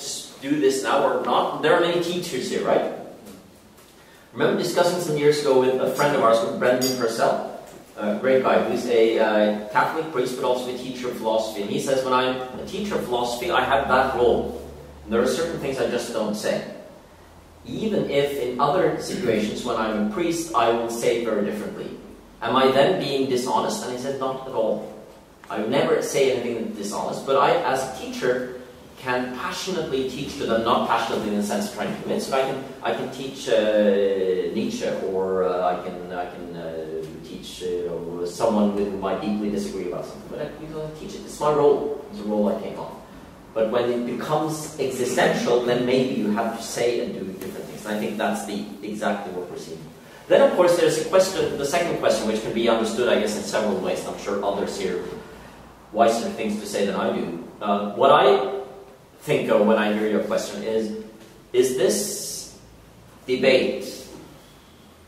do this now or not? There are many teachers here, right? I remember discussing some years ago with a friend of ours, with Brendan Purcell, great guy who's a Catholic priest but also a teacher of philosophy. And he says, when I'm a teacher of philosophy, I have that role. And there are certain things I just don't say. Even if in other situations when I'm a priest, I will say it very differently. Am I then being dishonest? And he said, not at all. I would never say anything that's dishonest, but I, as a teacher, can passionately teach to them, not passionately in the sense of trying to convince, but I can teach Nietzsche, or I can teach someone with whom I deeply disagree about something. But I teach it. It's my role. It's a role I take on. But when it becomes existential, then maybe you have to say and do different things. And I think that's exactly what we're seeing. Then, of course, there's a question, the second question, which can be understood, I guess, in several ways. I'm sure others here have wiser things to say than I do. What I think of when I hear your question is this debate,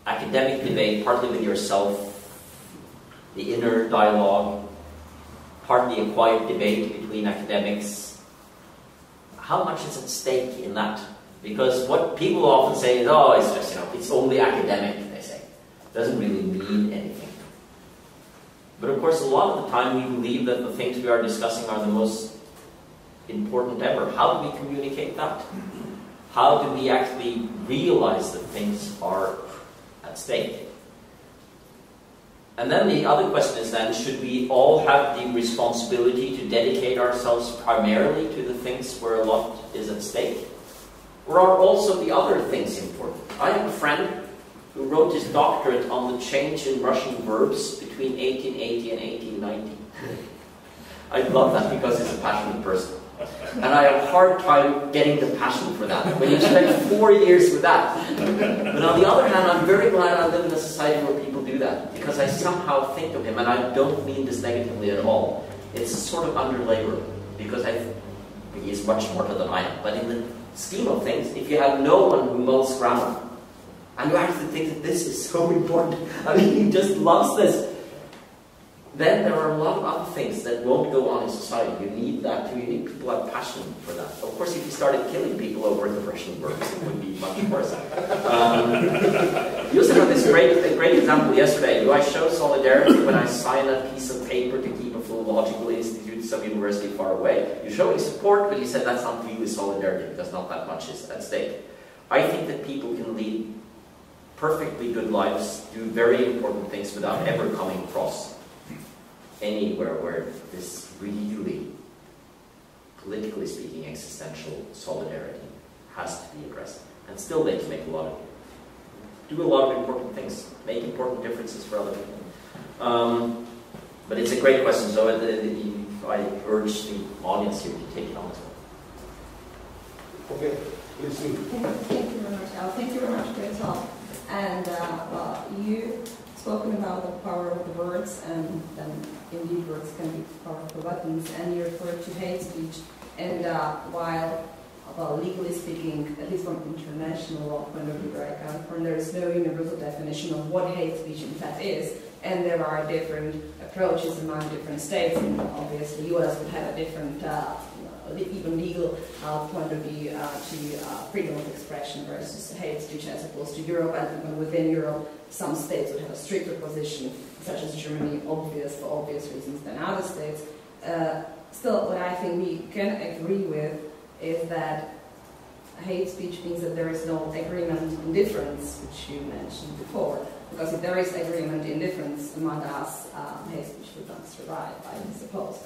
academic debate, partly with yourself, the inner dialogue, partly a quiet debate between academics, how much is at stake in that? Because what people often say is, oh, it's just, it's only academic, they say. It doesn't really mean anything. But of course, a lot of the time we believe that the things we are discussing are the most important ever. How do we communicate that? How do we actually realize that things are at stake? And then the other question is then, should we all have the responsibility to dedicate ourselves primarily to the things where a lot is at stake? Or are also the other things important? I have a friend who wrote his doctorate on the change in Russian verbs between 1880 and 1890. I love that because he's a passionate person. And I have a hard time getting the passion for that. When you spend 4 years with that. But on the other hand, I'm very glad I live in a society where people do that. Because I somehow think of him, and I don't mean this negatively at all. It's sort of under labor. Because he is much smarter than I am. But in the scheme of things, if you have no one who mows ground, and you actually think that this is so important, I mean, he just loves this, then there are a lot of other things that won't go on in society. You need that too. You need people who have passion for that. Of course, if you started killing people over the Russian verbs, it would be much worse. You also have this great example yesterday. Do I show solidarity when I sign a piece of paper to keep a philological institute some university far away? You're showing support, but you said that's not really solidarity because not that much is at stake. I think that people can lead perfectly good lives, do very important things without ever coming across anywhere where this really, politically speaking, existential solidarity has to be addressed. And still they can make do a lot of important things, make important differences for other people. But it's a great question, so I urge the audience here to take it on as well. Okay, please do. Thank you very much, Al. Thank you very much for your talk. And you spoken about the power of the words, and then indeed words can be powerful weapons, and you referred to hate speech. And while, legally speaking, at least from international law point of view, where I come from, there is no universal definition of what hate speech in fact is, and there are different approaches among different states, and obviously the US would have a different even legal point of view to freedom of expression versus hate speech as opposed to Europe, and even within Europe some states would have a stricter position, such as Germany, for obvious reasons, than other states. Still, what I think we can agree with is that hate speech means that there is no agreement in difference, which you mentioned before, because if there is agreement in difference among us, hate speech would not survive, I suppose.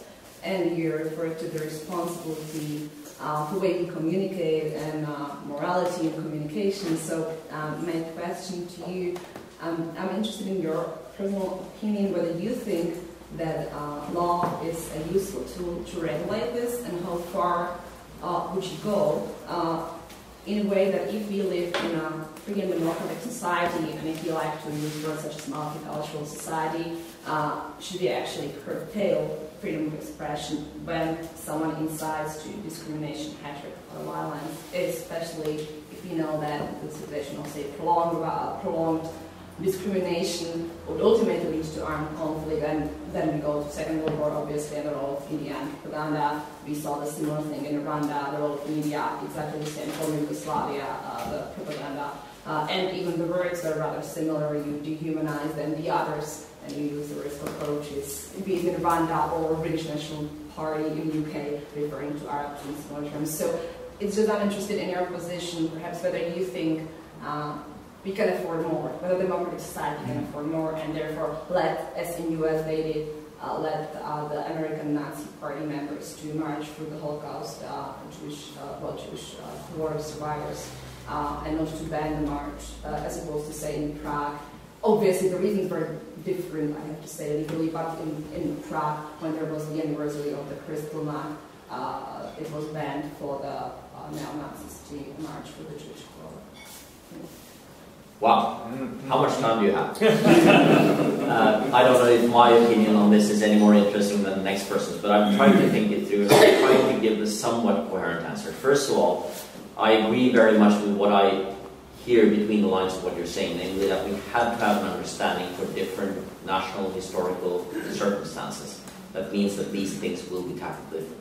And you referred to the responsibility the way we communicate and morality in communication. So my question to you, I'm interested in your personal opinion, whether you think that law is a useful tool to regulate this, and how far would you go in a way that if we live in a free and democratic society, and if you like to use words such as multicultural society, should we actually curtail freedom of expression when someone incites to discrimination, hatred, or violence, especially if you know that the situation of, say, prolonged discrimination would ultimately lead to armed conflict, and then we go to Second World War, obviously, and the role of media and propaganda. We saw the similar thing in Rwanda, the role of media, exactly the same for Yugoslavia, the propaganda. And even the words are rather similar. You dehumanize them, the others and you use the risk approaches, be it in Rwanda or British National Party in the UK, referring to Arabs in similar terms. So it's just I'm interested in your position, perhaps whether you think we can afford more, whether the democratic society can afford more, and therefore let, as in US they did, let the American Nazi Party members to march through the Holocaust, Jewish war survivors, and not to ban the march, as opposed to say in Prague. Obviously, the reasons were different, I have to say, legally, but in Prague, when there was the anniversary of the Kristallnacht, it was banned for the neo-Nazis to march for the Jewish cause. Wow, how much time do you have? I don't know if my opinion on this is any more interesting than the next person's, but I'm trying to think it through and I'm trying to give a somewhat coherent answer. First of all, I agree very much with what I hear between the lines of what you're saying, namely that we have to have an understanding for different national historical circumstances. That means that these things will be tackled differently.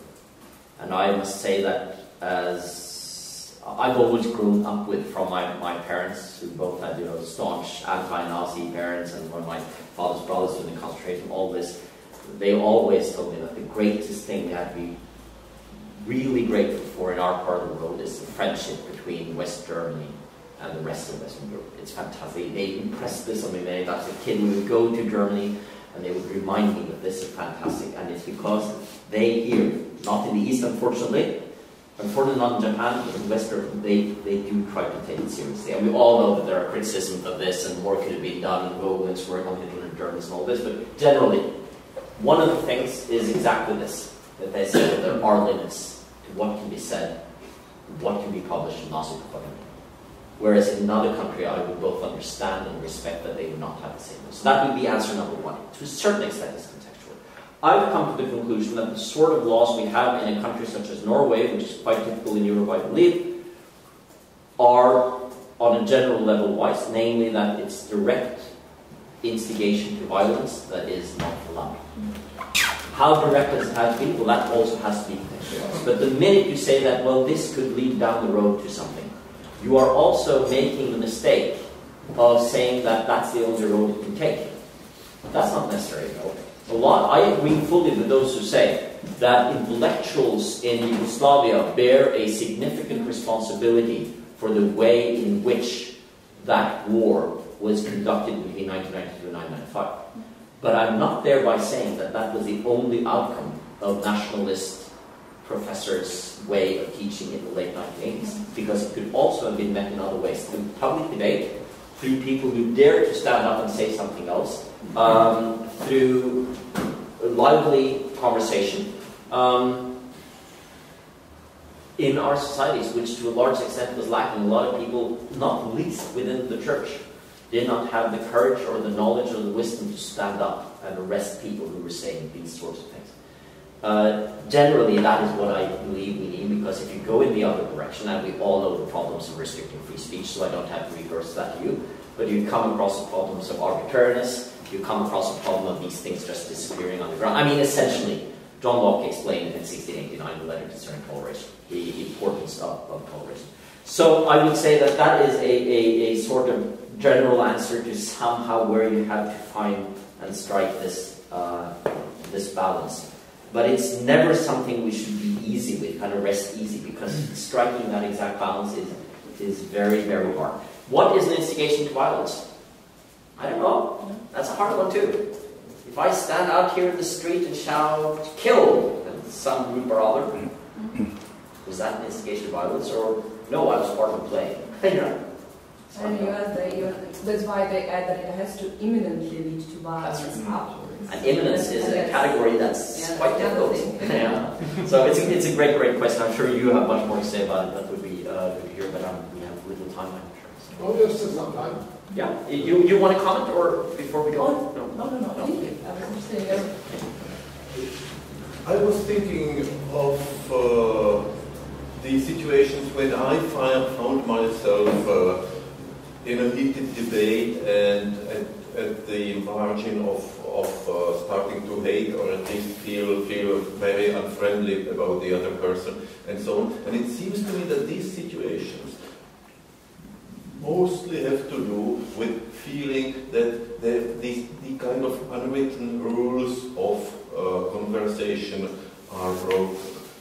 And I must say that as I've always grown up with from my parents, who both had, staunch anti-Nazi parents, and one of my father's brothers was in concentration, all this, they always told me that the greatest thing we had to be really grateful for in our part of the world is the friendship between West Germany and the rest of Western Europe. It's fantastic. They impressed this on me when I was a kid. We would go to Germany and they would remind me that this is fantastic, and it's because they here, not in the East unfortunately, not in Japan, but in West Europe, they do try to take it seriously. And we all know that there are criticisms of this and more could have been done, and Google's work on Hitler and Germans and all this, but generally, one of the things is exactly this, that they say that there are limits to what can be said, what can be published in Nazi propaganda. Whereas in another country, I would both understand and respect that they would not have the same. So that would be answer number one. To a certain extent, it's contextual. I've come to the conclusion that the sort of laws we have in a country such as Norway, which is quite typical in Europe, I believe, are on a general level wise, namely that it's direct instigation to violence that is not allowed. How direct does it have to be? Well, that also has to be contextualized. But the minute you say that, well, this could lead down the road to something, you are also making the mistake of saying that that's the only road you can take. That's not necessary, though. I agree fully with those who say that intellectuals in Yugoslavia bear a significant responsibility for the way in which that war was conducted between 1992 and 1995. But I'm not thereby saying that that was the only outcome of nationalist professors' way of teaching in the late 1980s, because it could also have been met in other ways, through public debate, through people who dare to stand up and say something else, through lively conversation in our societies, which to a large extent was lacking. A lot of people, not least within the church, did not have the courage or the knowledge or the wisdom to stand up and arrest people who were saying these sorts of things. Generally, that is what I believe we need, because if you go in the other direction, and we all know the problems of restricting free speech, so I don't have to reverse that to you, but you come across the problems of arbitrariness, you come across the problem of these things just disappearing on the ground. I mean, essentially, John Locke explained it in 1689, the letter concerning toleration, the importance of toleration. So I would say that that is a sort of general answer to somehow where you have to find and strike this balance. But it's never something we should be easy with, kind of rest easy, because striking that exact balance is very, very hard. What is an instigation to violence? I don't know. That's a hard one too. If I stand out here in the street and shout, "Kill!" and some group or other, was that an instigation to violence, or no, I was part of the play? And that's why they add that it has to imminently lead to violence afterwards. And imminence is a category that's quite difficult. Yeah. So it's a great question. I'm sure you have much more to say about it. That would be good to hear, but we have little time, I'm sure. Oh, yes, there's some time. Yeah. You want to comment, or before we go? No. Thank you. I was just saying. I was thinking of the situations when I found myself in a heated debate and at the margin of starting to hate, or at least feel very unfriendly about the other person and so on. And it seems to me that these situations mostly have to do with feeling that the kind kind of unwritten rules of conversation are broken.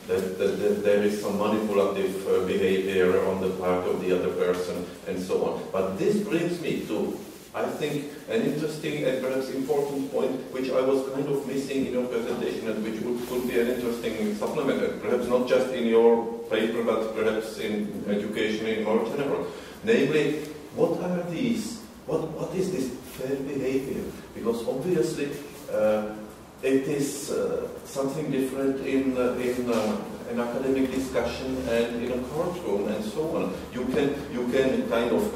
That there is some manipulative behavior on the part of the other person, and so on. But this brings me to, I think, an interesting and perhaps important point, which I was kind of missing in your presentation, and which could be an interesting supplement, and perhaps not just in your paper, but perhaps in education in more general. Namely, what are these? What is this fair behavior? Because obviously, it is something different in an academic discussion and in a courtroom and so on. You can kind of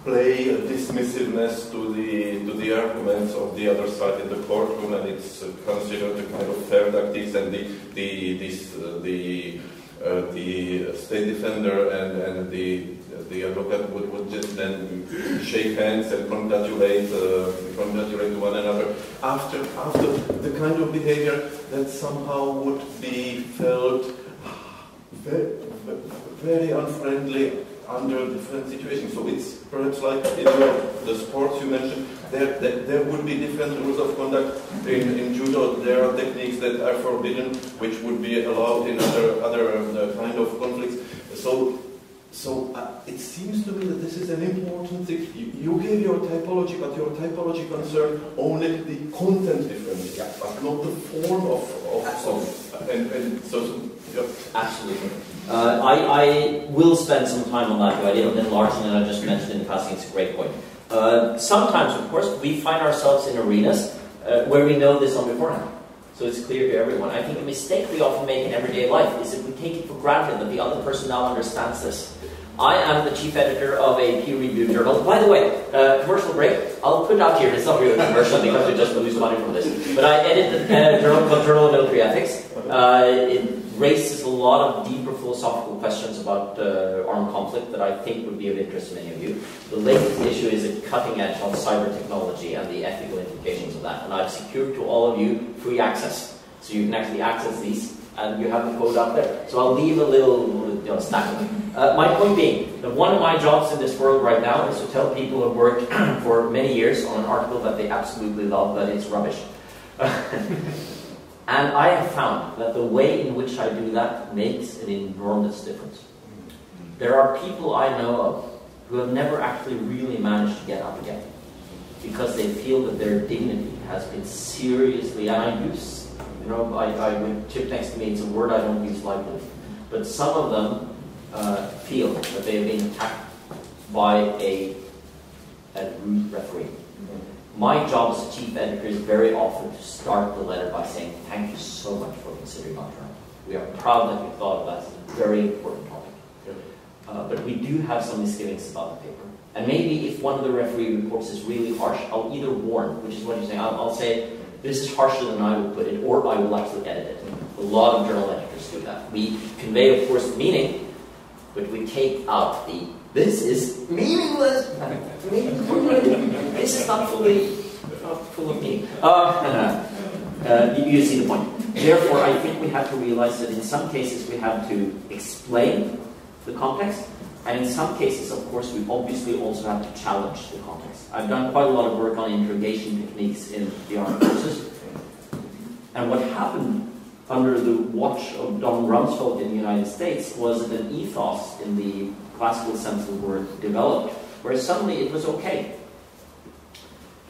play dismissiveness to the arguments of the other side in the courtroom, and it's considered a kind of fair tactics, and the state defender and the advocate would just then shake hands and congratulate one another after the kind of behavior that somehow would be felt very, very unfriendly under different situations. So it's perhaps like in the sports you mentioned, there would be different rules of conduct. In judo, there are techniques that are forbidden, which would be allowed in other kind of conflicts. So it seems to me that this is an important thing. You gave your typology, but your typology concerned only the content difference, but not the form of and so yeah. Absolutely. I will spend some time on that, but I didn't enlarge on it. I just mentioned in passing. It's a great point. Sometimes, of course, we find ourselves in arenas where we know this on beforehand. So it's clear to everyone. I think a mistake we often make in everyday life is if we take it for granted that the other person now understands this. I am the chief editor of a peer-reviewed journal. By the way, commercial break, I'll put out here, it's not really commercial because we just lose money from this, but I edit a journal called Journal of Military Ethics. It raises a lot of deeper philosophical questions about armed conflict that I think would be of interest to many of you. The latest issue is a cutting edge on cyber technology and the ethical implications of that. And I've secured to all of you free access. So you can actually access these, and you have the code up there. So I'll leave a little stack of them. My point being, that one of my jobs in this world right now is to tell people who have worked for many years on an article that they absolutely love, but it's rubbish. And I have found that the way in which I do that makes an enormous difference. There are people I know of who have never actually really managed to get up again because they feel that their dignity has been seriously, and I use, I would chip next to me, it's a word I don't use lightly, but some of them feel that they have been attacked by a rude referee. My job as a chief editor is very often to start the letter by saying, thank you so much for considering our journal. We are proud that you thought of that as a very important topic. But we do have some misgivings about the paper. And maybe if one of the referee reports is really harsh, I'll either warn, which is what you're saying, I'll say, this is harsher than I would put it, or I will actually edit it. A lot of journal editors do that. We convey, of course, the meaning, but we take out the this is meaningless. This is not full of meaning. You see the point. Therefore, I think we have to realize that in some cases we have to explain the context, and in some cases, of course, we obviously also have to challenge the context. I've done quite a lot of work on interrogation techniques in the armed forces, and what happened under the watch of Don Rumsfeld in the United States was that an ethos in the classical sense of the word developed, where suddenly it was okay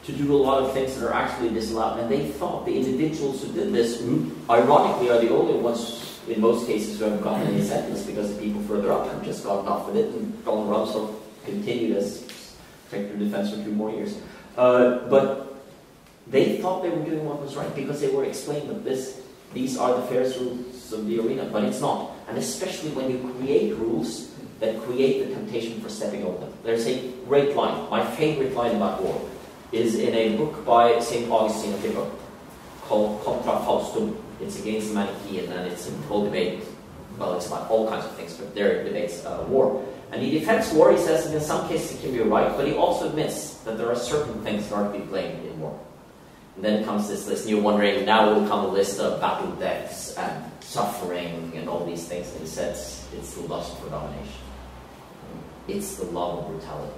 to do a lot of things that are actually disallowed. And they thought the individuals who did this, ironically, are the only ones, in most cases, who have gotten any sentence, because the people further up have just gotten off with it, and Don Rumsfeld continued as Secretary of Defense for 2 more years. But they thought they were doing what was right, because they were explaining that these are the fairest rules of the arena, but it's not. And especially when you create rules that create the temptation for stepping over them. There's a great line, my favorite line about war, is in a book by St. Augustine of Hippo called Contra Faustum. It's against the Manichaean, and it's a whole debate. Well, it's about all kinds of things, but there it debates war. And he defends war. He says that in some cases it can be right, but he also admits that there are certain things that are to be blamed in war. And then comes this list, and you're wondering, now will come a list of battle deaths and suffering and all these things. And he says, it's the lust for domination. It's the love of brutality.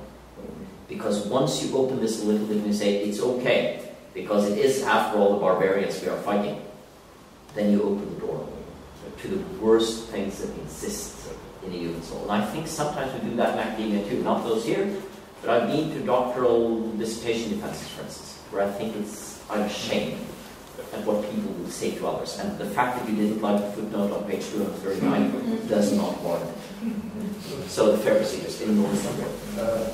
Because once you open this a little bit and you say, it's okay, because it is, after all, the barbarians we are fighting, then you open the door to the worst things that exist in a human soul. And I think sometimes we do that in academia too, not those here, but I've been to doctoral dissertation defenses, for instance, where I think I'm ashamed at what people will say to others. And the fact that you didn't like the footnote on page 239 does not warrant it. So the fair procedures, enormous number.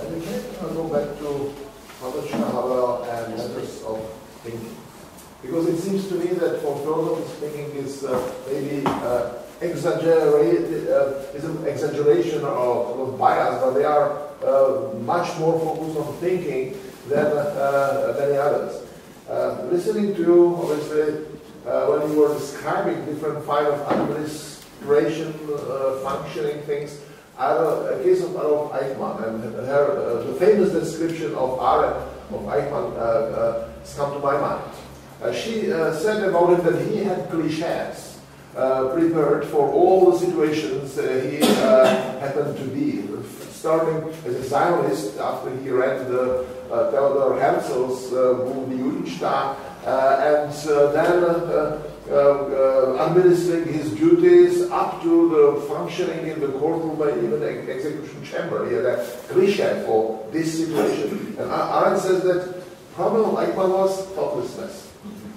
And we can go back to Patočka, Havel, and methods of thinking. Because it seems to me that for philosophers, thinking is maybe exaggerated, is an exaggeration of bias, but they are much more focused on thinking than many others. Listening to you, obviously, when you were describing different kind of administration, functioning things, a case of Adolf Eichmann, and the famous description of Eichmann has come to my mind. She said about him that he had cliches prepared for all the situations he happened to be. Starting as a Zionist after he read the Theodor Herzl's book, The Judenstaat, and then administering his duties up to the functioning in the courtroom and even the execution chamber. He had a cliche for this situation. And Arendt says that problem of Eichmann was thoughtlessness.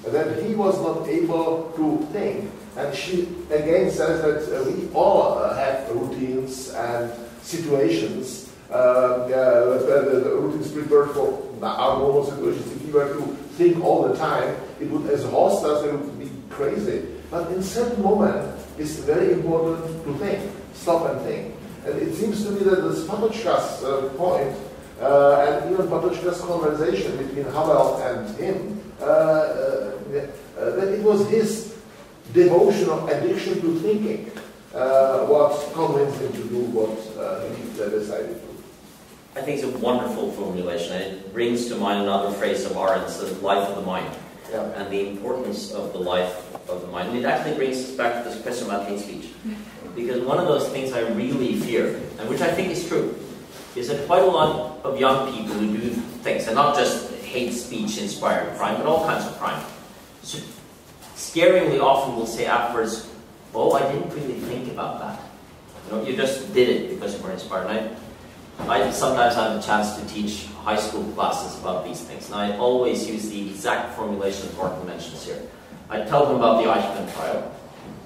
That he was not able to think. And she again says that we all have routines and situations, the routines prepared for our normal situations. If we were to think all the time, it would exhaust us, it would be crazy. But in certain moment, it's very important to think, stop and think. And it seems to me that this Patočka's point, and even Patočka's conversation between Havel and him, that it was his devotion or addiction to thinking what convinced him to do what he decided to do. I think it's a wonderful formulation, and it brings to mind another phrase of Arendt's, the life of the mind, and the importance of the life of the mind. And it actually brings us back to this question about hate speech. Because one of those things I really fear, and which I think is true, is that quite a lot of young people who do things, and not just hate speech inspired crime, but all kinds of crime, so scaringly often will say afterwards, oh, I didn't really think about that. You know, you just did it because you were inspired. And I sometimes have the chance to teach high school classes about these things, and I always use the exact formulation that Martin mentions here. I tell them about the Eichmann trial,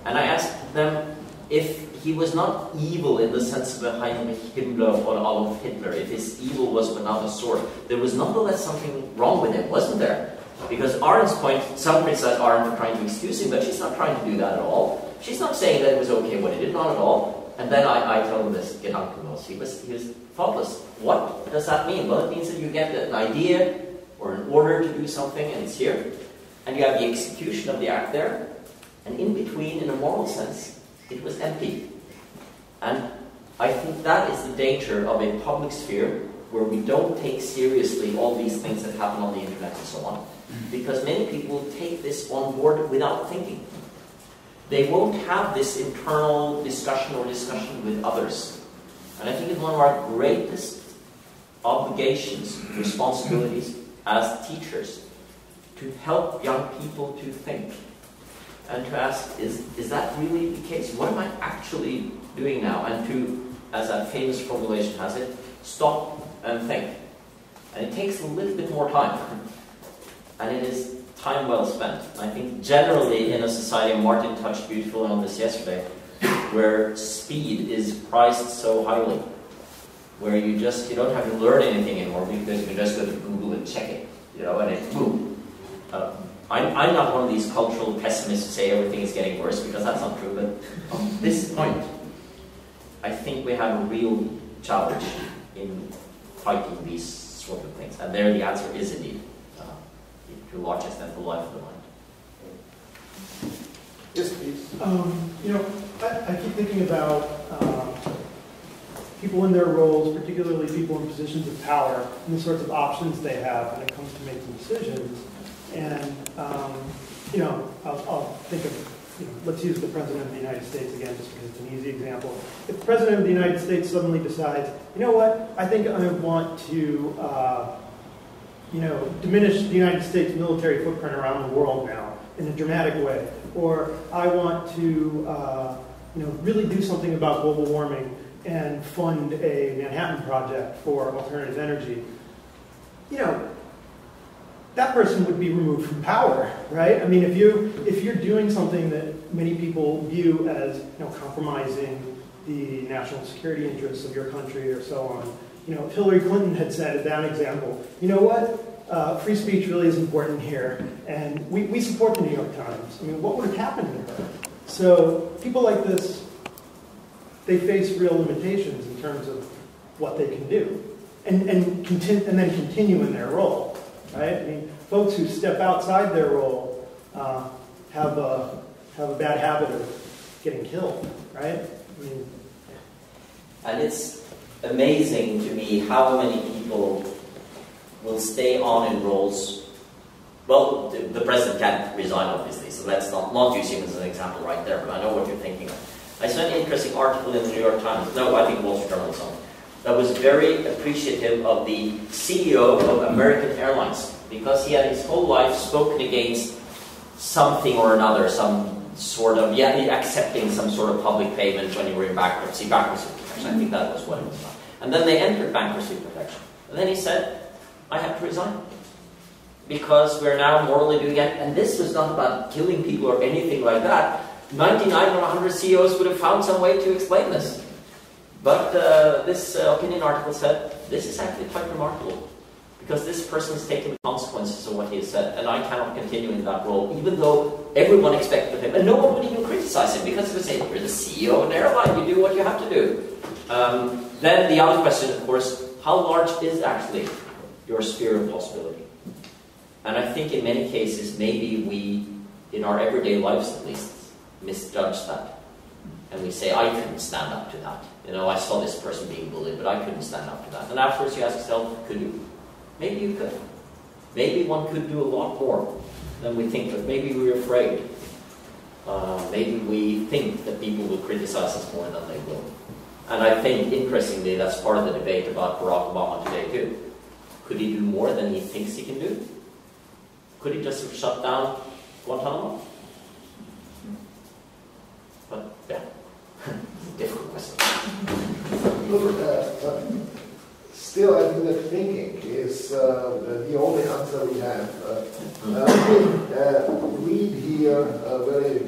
and I ask them if he was not evil in the sense of a Heinrich Himmler or Adolf Hitler, if his evil was of another sort, there was nonetheless something wrong with him, wasn't there? Because Arendt's point, some criticize Arendt for trying to excuse him, but she's not trying to do that at all. She's not saying that it was okay what he did, not at all. And then I tell him this, Gedankenlos. He was thoughtless. What does that mean? Well, it means that you get an idea or an order to do something, and it's here. And you have the execution of the act there. And in between, in a moral sense, it was empty. And I think that is the danger of a public sphere where we don't take seriously all these things that happen on the internet and so on. Because many people take this on board without thinking. They won't have this internal discussion or discussion with others. And I think it's one of our greatest obligations, responsibilities as teachers, to help young people to think. And to ask, is that really the case? What am I actually doing now? And to, as that famous formulation has it, stop and think. And it takes a little bit more time. And it is time well spent. I think generally in a society, and Martin touched beautifully on this yesterday, where speed is prized so highly, where you don't have to learn anything anymore because you can just go to Google and check it, and it boom. I'm not one of these cultural pessimists who say everything is getting worse, because that's not true, but on this point, I think we have a real challenge in fighting these sort of things. And there the answer is indeed, to a large extent, the life of the mind. Yes, please. I keep thinking about people in their roles, particularly people in positions of power, and the sorts of options they have when it comes to making decisions. And, I'll think of let's use the President of the United States again, just because it's an easy example. If the President of the United States suddenly decides, you know what, I think I want to, diminish the United States military footprint around the world now in a dramatic way, or I want to, really do something about global warming and fund a Manhattan Project for alternative energy, that person would be removed from power, right? I mean, if you're doing something that many people view as compromising the national security interests of your country or so on, if Hillary Clinton had said, as that example, you know what, free speech really is important here, and we support the New York Times. I mean, what would have happened to her? So people like this, they face real limitations in terms of what they can do, and then continue in their role. Right? I mean, folks who step outside their role have a bad habit of getting killed, right? I mean, and it's amazing to me how many people will stay on in roles. Well, the president can't resign, obviously, so let's not use him as an example right there, but I know what you're thinking of. I saw an interesting article in the New York Times, I think Wall Street Journal or something, that was very appreciative of the CEO of American Airlines, because he had his whole life spoken against something or another, some sort of, accepting some sort of public payment when you were in bankruptcy protection. I think that was what it was about. And then they entered bankruptcy protection. And then he said, I have to resign, because we're now morally doing it. And this was not about killing people or anything like that. 99 or 100 CEOs would have found some way to explain this. But this opinion article said, this is actually quite remarkable, because this person is taking the consequences of what he has said, and I cannot continue in that role, even though everyone expected him, and no one would even criticize him, because they would say, you're the CEO of an airline, you do what you have to do. Then the other question, of course, how large is actually your sphere of possibility? And I think in many cases, maybe we, in our everyday lives at least, misjudge that. And we say, I couldn't stand up to that. I saw this person being bullied, but I couldn't stand up to that. And afterwards you ask yourself, could you? Maybe you could. Maybe one could do a lot more than we think, but maybe we're afraid. Maybe we think that people will criticize us more than they will. And I think, interestingly, that's part of the debate about Barack Obama today too. Could he do more than he thinks he can do? Could he just shut down Guantanamo? But, yeah. Difficult question. Still, I think that thinking is the only answer we have. Read here a very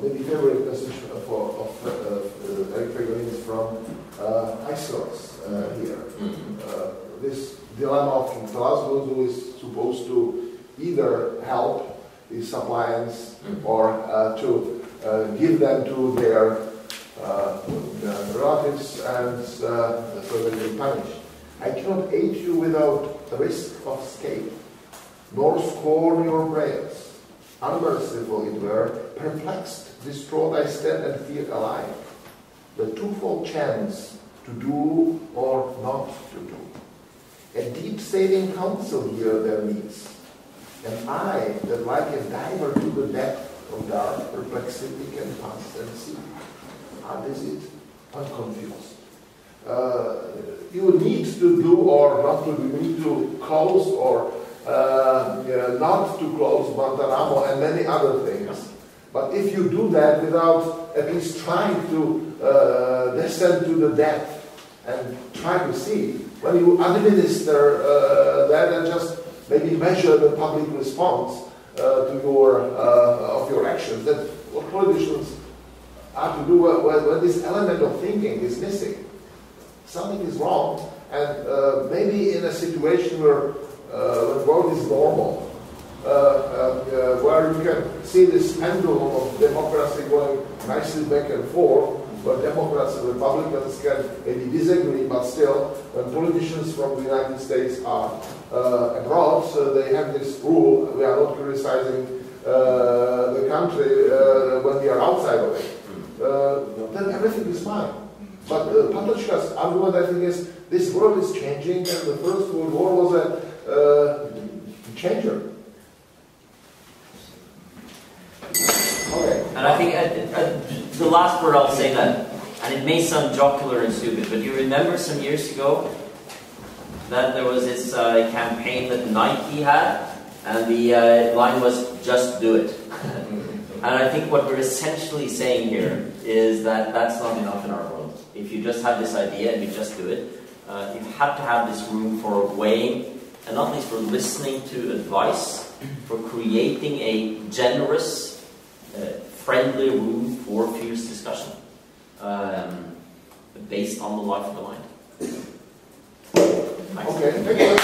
maybe favorite message of Henryk from Iceland here. This dilemma of King Glasgow, who is supposed to either help the suppliants or to give them to their relatives, and so that they punish. I cannot aid you without the risk of escape, nor scorn your prayers. Unmerciful it were, perplexed, distraught I stand and fear alike. The twofold chance to do or not to do. A deep saving counsel here there meets, and I that like a diver to the depth of dark perplexity can pass and see. How is it? Unconfused. You need to do or not to do. You need to close or not to close Guantanamo and many other things. But if you do that without at least trying to descend to the depth and try to see, when you administer that and just maybe measure the public response to your actions, that's what politicians are to do when this element of thinking is missing. Something is wrong, and maybe in a situation where the world is normal, where you can see this pendulum of democracy going nicely back and forth, where Democrats and Republicans can maybe disagree, but still, when politicians from the United States are abroad, so they have this rule: we are not criticizing the country when we are outside of it. Then everything is fine. But Patočka's argument, I think, is this world is changing, and the First World War was a changer. may sound jocular and stupid, but you remember some years ago that there was this campaign that Nike had, and the line was, "Just do it." And I think what we're essentially saying here is that that's not enough in our world. If you just have this idea and you just do it, you have to have this room for weighing, and not least for listening to advice, for creating a generous, friendly room for fierce discussion, based on the life of the mind. Okay, thank you.